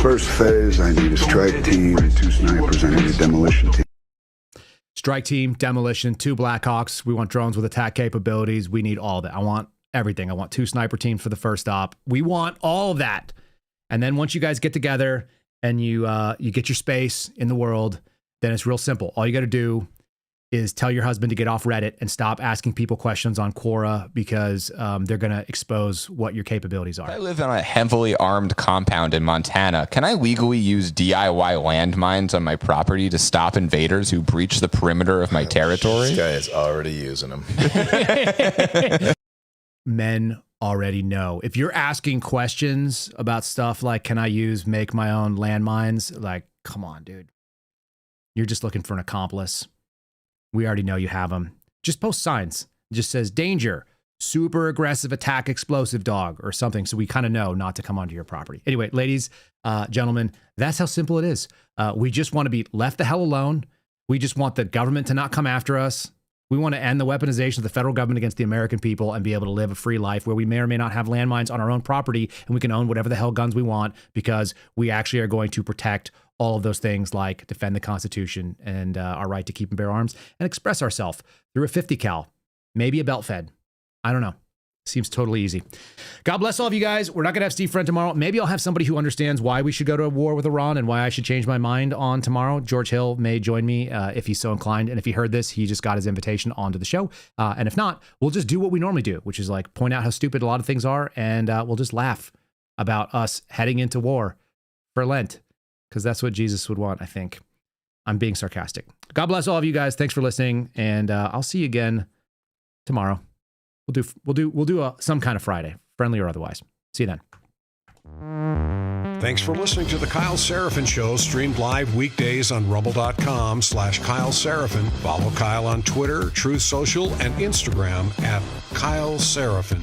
First phase, I need a strike team, 2 snipers, I need a demolition team. Strike team, demolition, 2 Blackhawks. We want drones with attack capabilities. We need all of it. I want everything. I want 2 sniper teams for the first op. We want all of that. And then once you guys get together and you get your space in the world, then it's real simple. All you got to do is tell your husband to get off Reddit and stop asking people questions on Quora, because they're going to expose what your capabilities are. I live on a heavily armed compound in Montana. Can I legally use DIY landmines on my property to stop invaders who breach the perimeter of my territory? This guy is already using them. Men already know. If you're asking questions about stuff like, can I make my own landmines? Like, come on, dude. You're just looking for an accomplice. We already know you have them. Just post signs. It just says, danger, super aggressive attack explosive dog, or something, so we kind of know not to come onto your property. Anyway, ladies, gentlemen, that's how simple it is. We just want to be left the hell alone. We just want the government to not come after us. We want to end the weaponization of the federal government against the American people and be able to live a free life where we may or may not have landmines on our own property, and we can own whatever the hell guns we want, because we actually are going to protect all of those things, like defend the Constitution and our right to keep and bear arms, and express ourselves through a 50 cal, maybe a belt fed. I don't know. Seems totally easy. God bless all of you guys. We're not going to have Steve Friend tomorrow. Maybe I'll have somebody who understands why we should go to war with Iran and why I should change my mind on tomorrow. George Hill may join me if he's so inclined. And if he heard this, he just got his invitation onto the show. And if not, we'll just do what we normally do, which is like point out how stupid a lot of things are. And we'll just laugh about us heading into war for Lent, because that's what Jesus would want, I think. I'm being sarcastic. God bless all of you guys. Thanks for listening, and I'll see you again tomorrow. We'll do some kind of Friday, friendly or otherwise. See you then. Thanks for listening to the Kyle Seraphin Show, streamed live weekdays on rumble.com/Kyle Seraphin. Follow Kyle on Twitter, Truth Social, and Instagram @Kyle Seraphin.